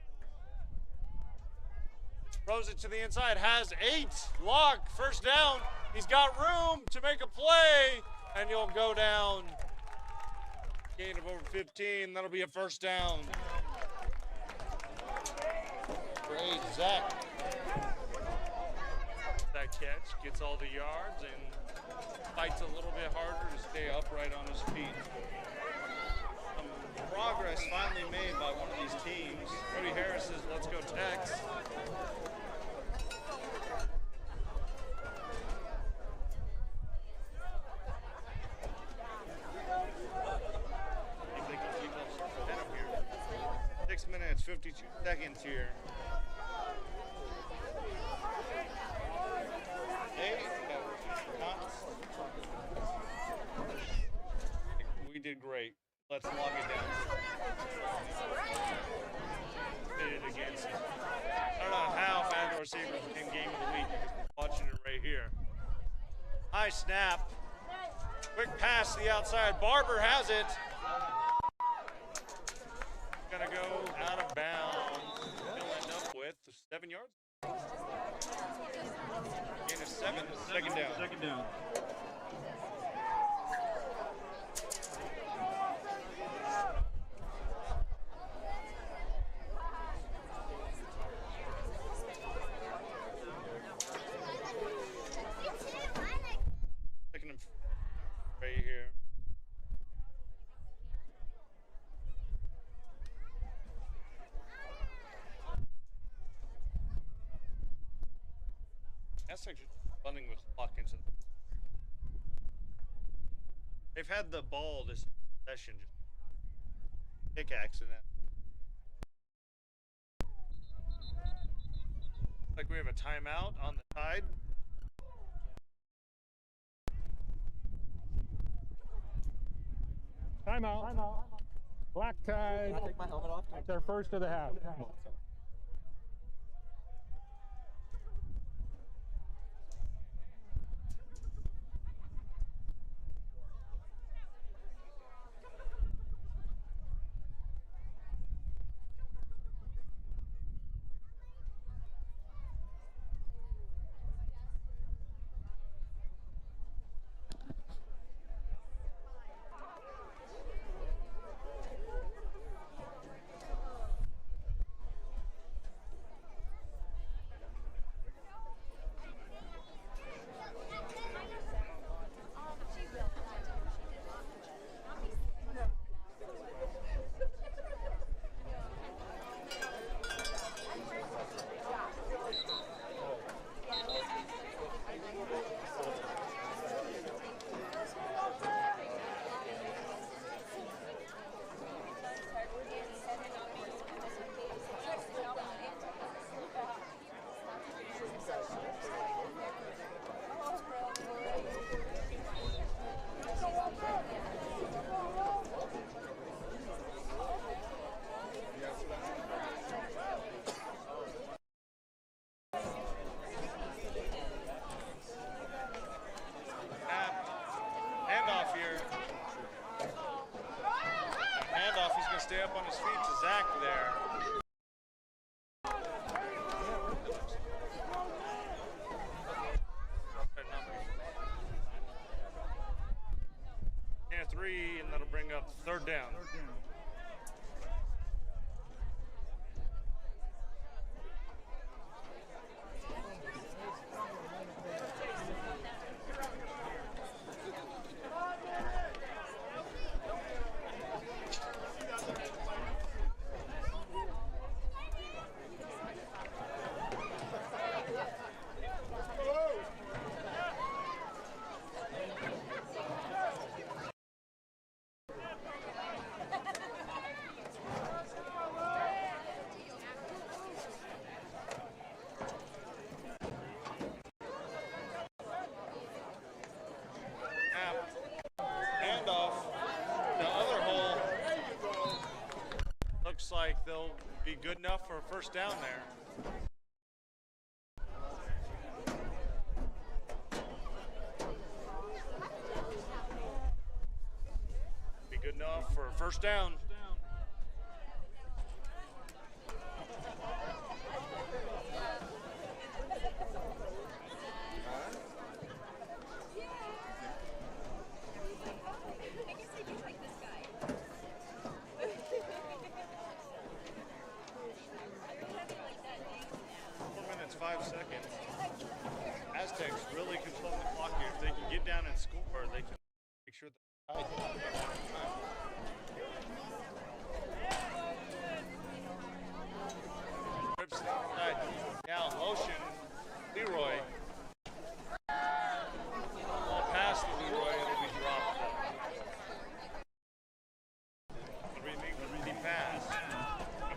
Throws it to the inside, has 8. Lock, 1st down. He's got room to make a play, and he'll go down. Gain of over 15. That'll be a 1st down. Great, Zach. That catch gets all the yards and fights a little bit harder to stay upright on his feet. Progress finally made by one of these teams. Cody Harris says, let's go Tex. Think they can keep up ahead of here. 6 minutes, 52 seconds here. We did great. Let's log it down. Did it against it. I don't know how Fandor receivers became game of the week. Watching it right here. High snap. Quick pass to the outside. Barber has it. Gonna go out of bounds. He'll end up with 7 yards. Gain of 7. 2nd down. 2nd down. Right here. Aztecs running with clock into the... They've had the ball this session. Pickaxe in that. Like we have a timeout on the Tide. Timeout. Black Tide. Can I take my helmet off? It's our 1st of the half. good enough for a first down there. Be good enough for a first down. Aztecs really control the clock here. If they can get down and score, they can make sure that rips inside. Now motion, Leroy. Ball past Leroy, it'll be dropped. The pass.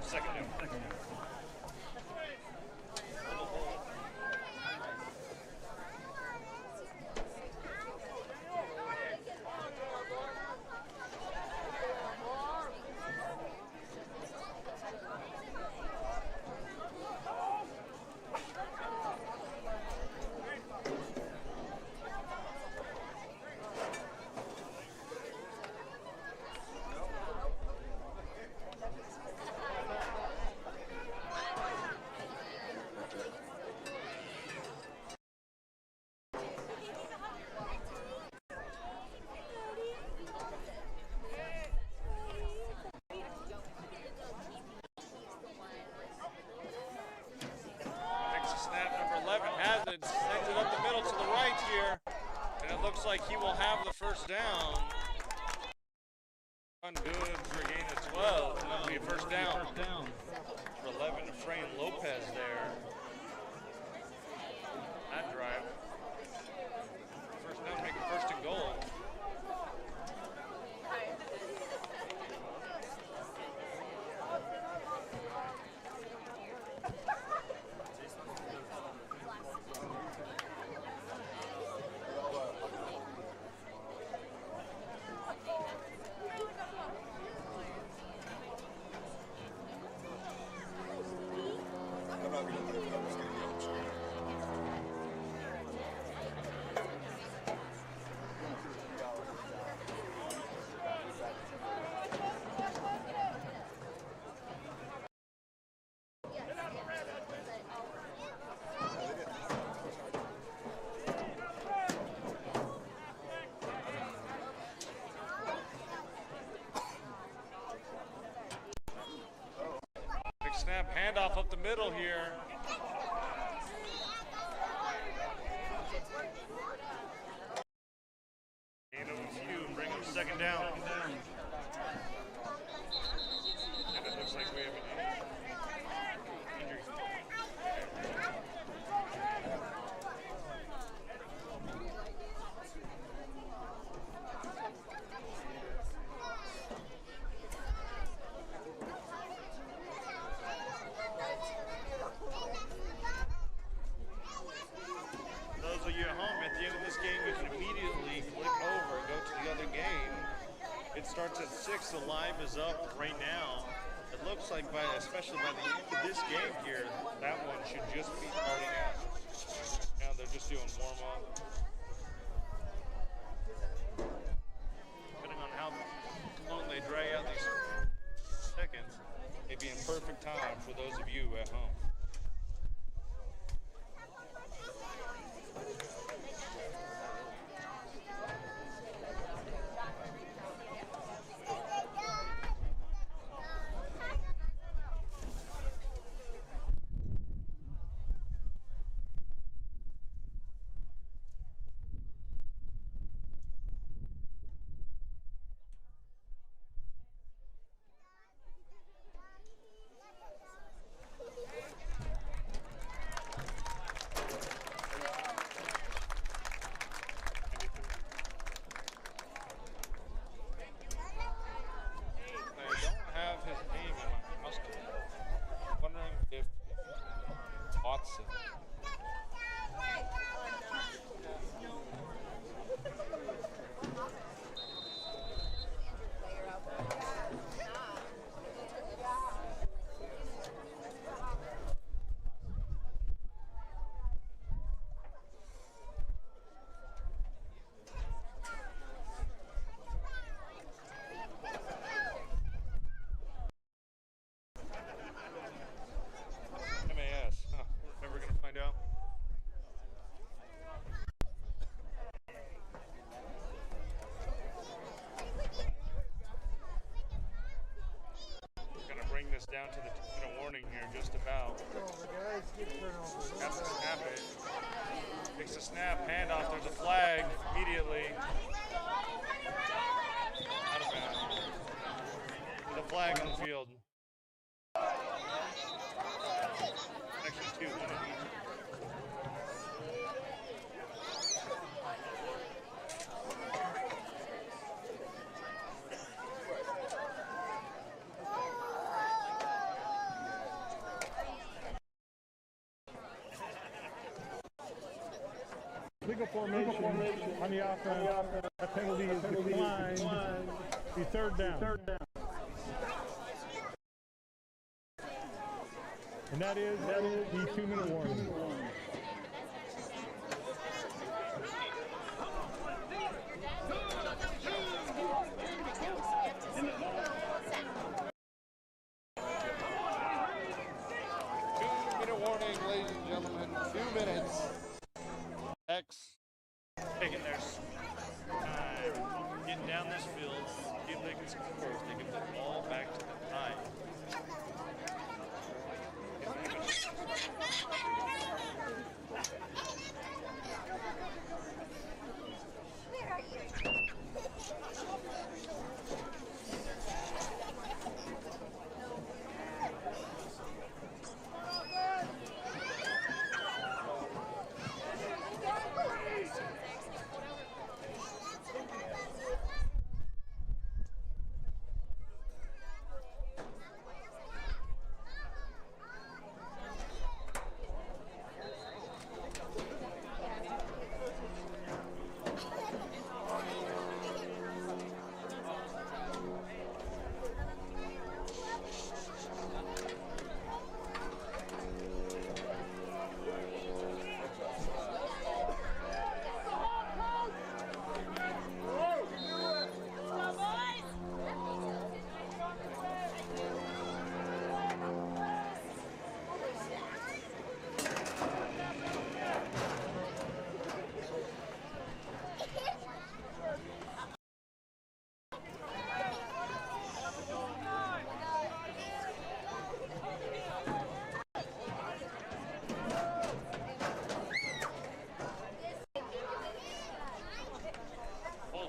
Second down. Sends it up the middle to the right here, and it looks like he will have the first down. Good for a gain of 12, and that'll be a first down for 11 to Frayne Lopez there. That drive. First down, make it first and goal. Snap, handoff up the middle here. Gain of a few, bring him second down. And it looks like we have an injury. Those of you at home, at the end of this game, you can immediately click over and go to the other game. It starts at 6. The live is up right now. It looks like, especially by the end of this game here, that one should just be starting out. Now they're just doing warm-up. Depending on how long they drag out these seconds, it'd be in perfect time for those of you at home. There's a flag immediately. Out of bounds. The flag on the field. Actually, 2. One in each. Legal formation on the offense. That penalty is declined. Be third down. And that is the 2-minute warning. Warning, ladies and gentlemen. 2 minutes. X taking their time, getting down this field, see if they can score, if they can put the ball back to the tie.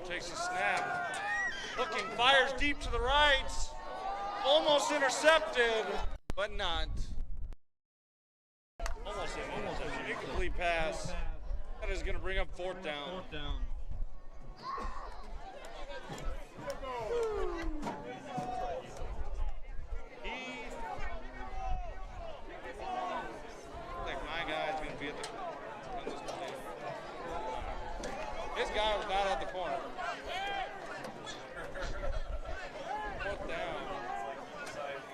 Takes a snap. Looking, fires deep to the right. Almost intercepted, but not. Almost an incomplete pass. That is going to bring up 4th down. I think my guy's going to be at the on this play. This guy was not at the corner. 4th down.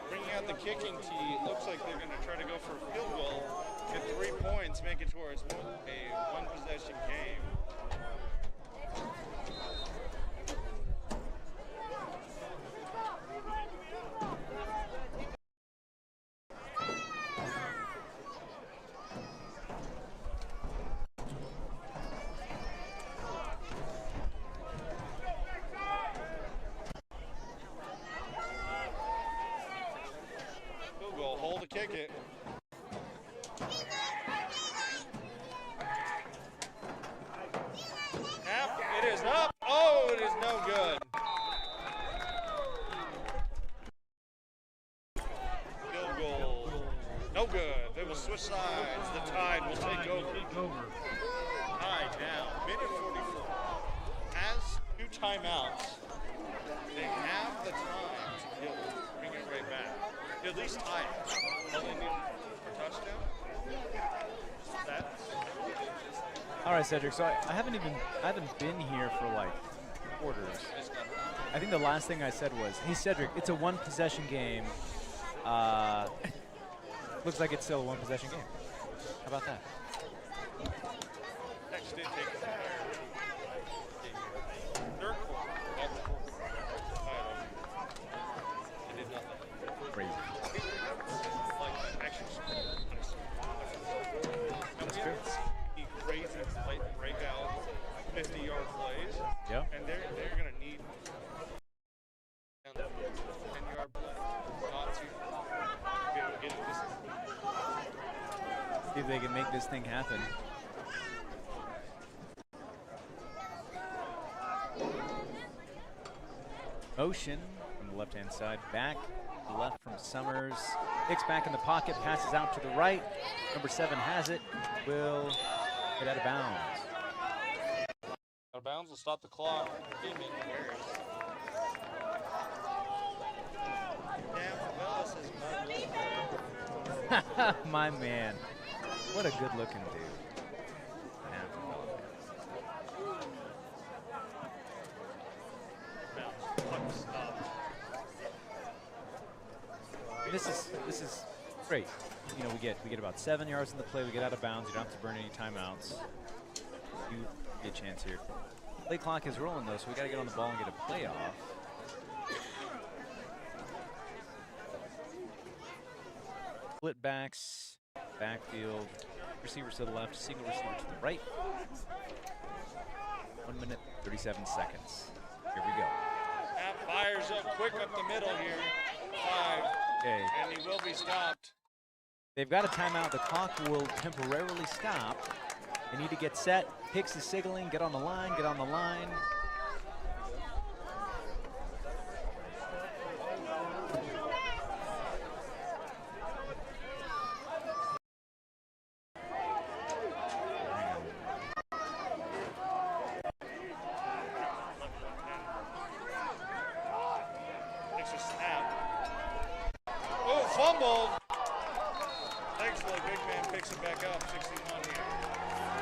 Bringing out the kicking tee. It looks like they're going to try to go for a field goal. Get 3 points, make it towards a 1-possession game. Kick it. Snap. It is up. Oh, it is no good. Field goal. No good. They will switch sides. The Tide will take over. Tide now. Minute 44. Has 2 timeouts. They have the time to bring it right back. At least tie it. All they need for a touchdown. All right, Cedric. So I haven't been here for like quarters. I think the last thing I said was, "Hey, Cedric, it's a 1-possession game." Looks like it's still a 1-possession game. How about that? Next did take it there. Third quarter. They did nothing. Crazy. That's true. Crazy breakout 50-yard plays. Yeah. And they're going to need 10-yard play not to be able to get this. See if they can make this thing happen. Motion from the left-hand side, back to the left from Summers. Hicks back in the pocket, passes out to the right. Number 7 has it, will get out of bounds. Out of bounds will stop the clock. My man, what a good-looking dude. This is great. You know, we get about 7 yards in the play. We get out of bounds. You don't have to burn any timeouts. You get a chance here. Play clock is rolling though, so we got to get on the ball and get a play off. Split backs, backfield, receivers to the left, single receiver to the right. 1 minute, 37 seconds. Here we go. Snap fires up quick up the middle here. 5. Okay. And he will be stopped. They've got a timeout. The clock will temporarily stop. They need to get set. Hicks is signaling, get on the line, get on the line. Takes a snap. Oh, fumbled. Thankfully, big man picks it back up. 61 here.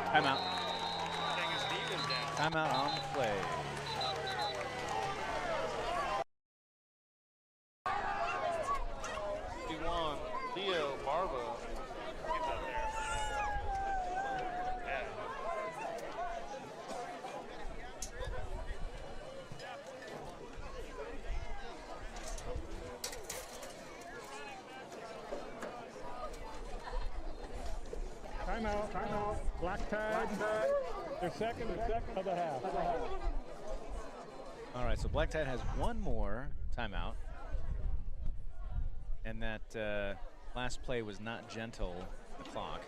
Timeout. Getting his defense down. Timeout on the play. Theo Barba. He's out there. Yeah. Timeout. Black Tide. Their second of the half. All right, so Black Tide has one more timeout. And that last play was not gentle, the clock.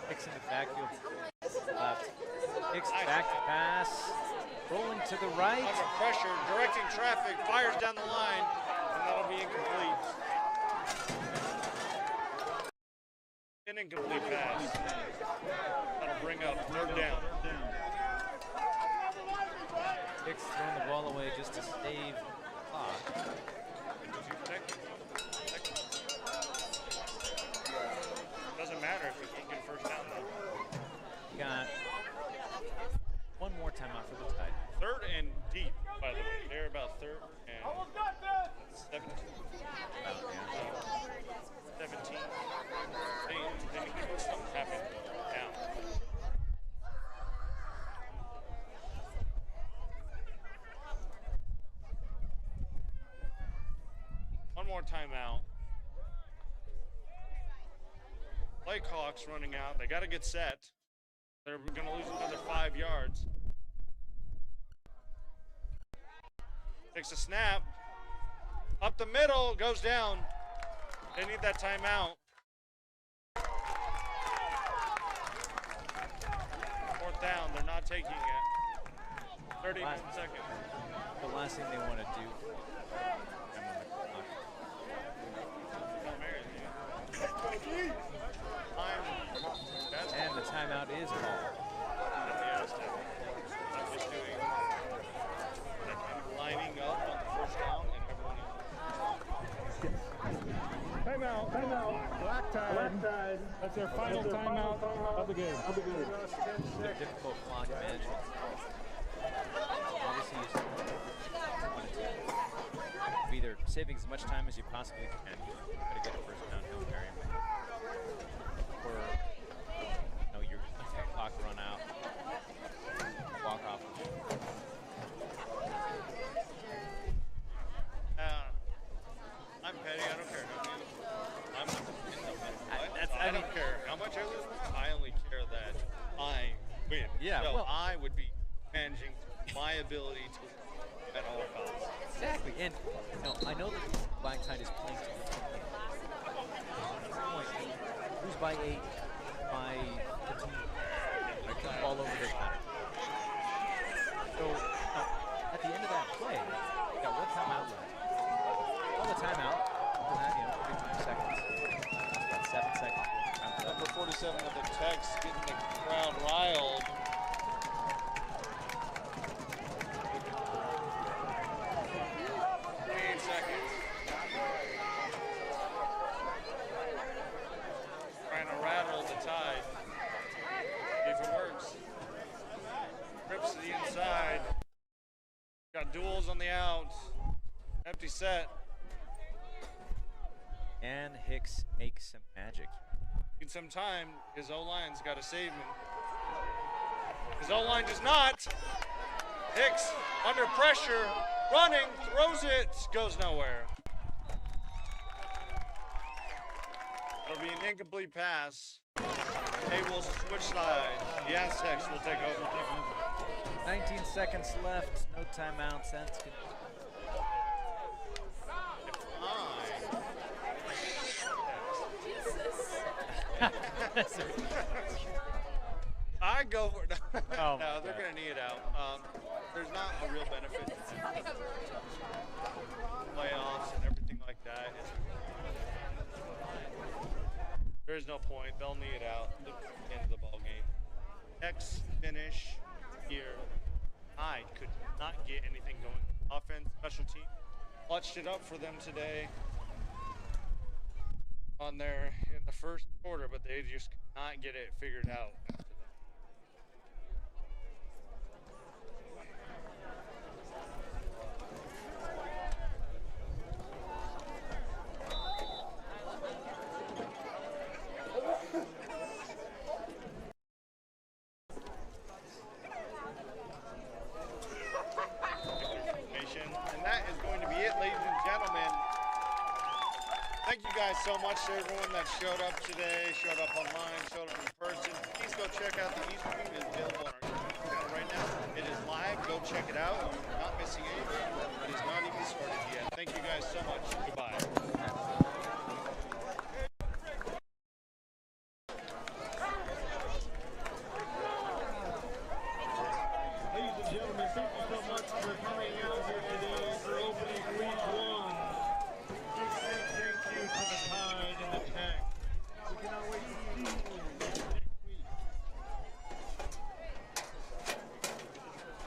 Hicks in the backfield left. Hicks back to pass. Rolling to the right. Under pressure, directing traffic, fires down the line, and that'll be incomplete. An incomplete pass. That'll bring up 3rd down. Hicks throwing the ball away just to save the clock. Doesn't matter if you can't get 1st down though. Got one more timeout for the Tide. 3rd and deep, by the way. They're about 3rd and 17. About, yeah. 17. They need to get something happen down. One more timeout. Play clock's running out. They got to get set. They're going to lose another 5 yards. Takes a snap. Up the middle, goes down. They need that timeout. 4th down, they're not taking it. 31 seconds. The last thing they want to do. And the timeout is called. At the Aztecs. I'm just doing that kind of lining up on the 1st down and everyone else. Timeout. black tide. That's their final timeout of the game. Difficult clock management. Obviously, you want to be either saving as much time as you possibly can. Try to get a first down Hail Mary. Or, you're letting the clock run out. Walk off. I'm petty. I don't care. I don't care how much I lose. I only care that I win. Yeah, So well, I would be managing my ability to win at all costs. exactly. And I know that black tide is playing to the point. Who's by 8, by 15. I can all over this matter. So at the end of that play, you got one timeout left. On the timeout, after that, 45 seconds. About 7 seconds. Number 47 of the Tex getting the crowd riled. Trying to rattle the tide. If it works. Trips to the inside. Got duels on the out. Empty set. And Hicks makes some magic. In some time, his O-line's got to save him. His O-line does not. Hicks under pressure, running, throws it, goes nowhere. It'll be an incomplete pass. They will switch sides. The Aztecs will take over. 19 seconds left, no timeouts. That's good. I go for it. Oh No, they're going to knee it out. There's not a real benefit to playoffs and everything like that. There's no point. They'll knee it out at the end of the ball game. Next finish here. I could not get anything going. Offense, special team, clutched it up for them today on their in the first quarter, but they just could not get it figured out. And that is going to be it, ladies and gentlemen. Thank you guys so much to everyone that showed up today, showed up online, showed up in person. Please go check out the e-stream. It is available on our YouTube channel right now. It is live. Go check it out. You're not missing anything. It is not even started yet. Thank you guys so much.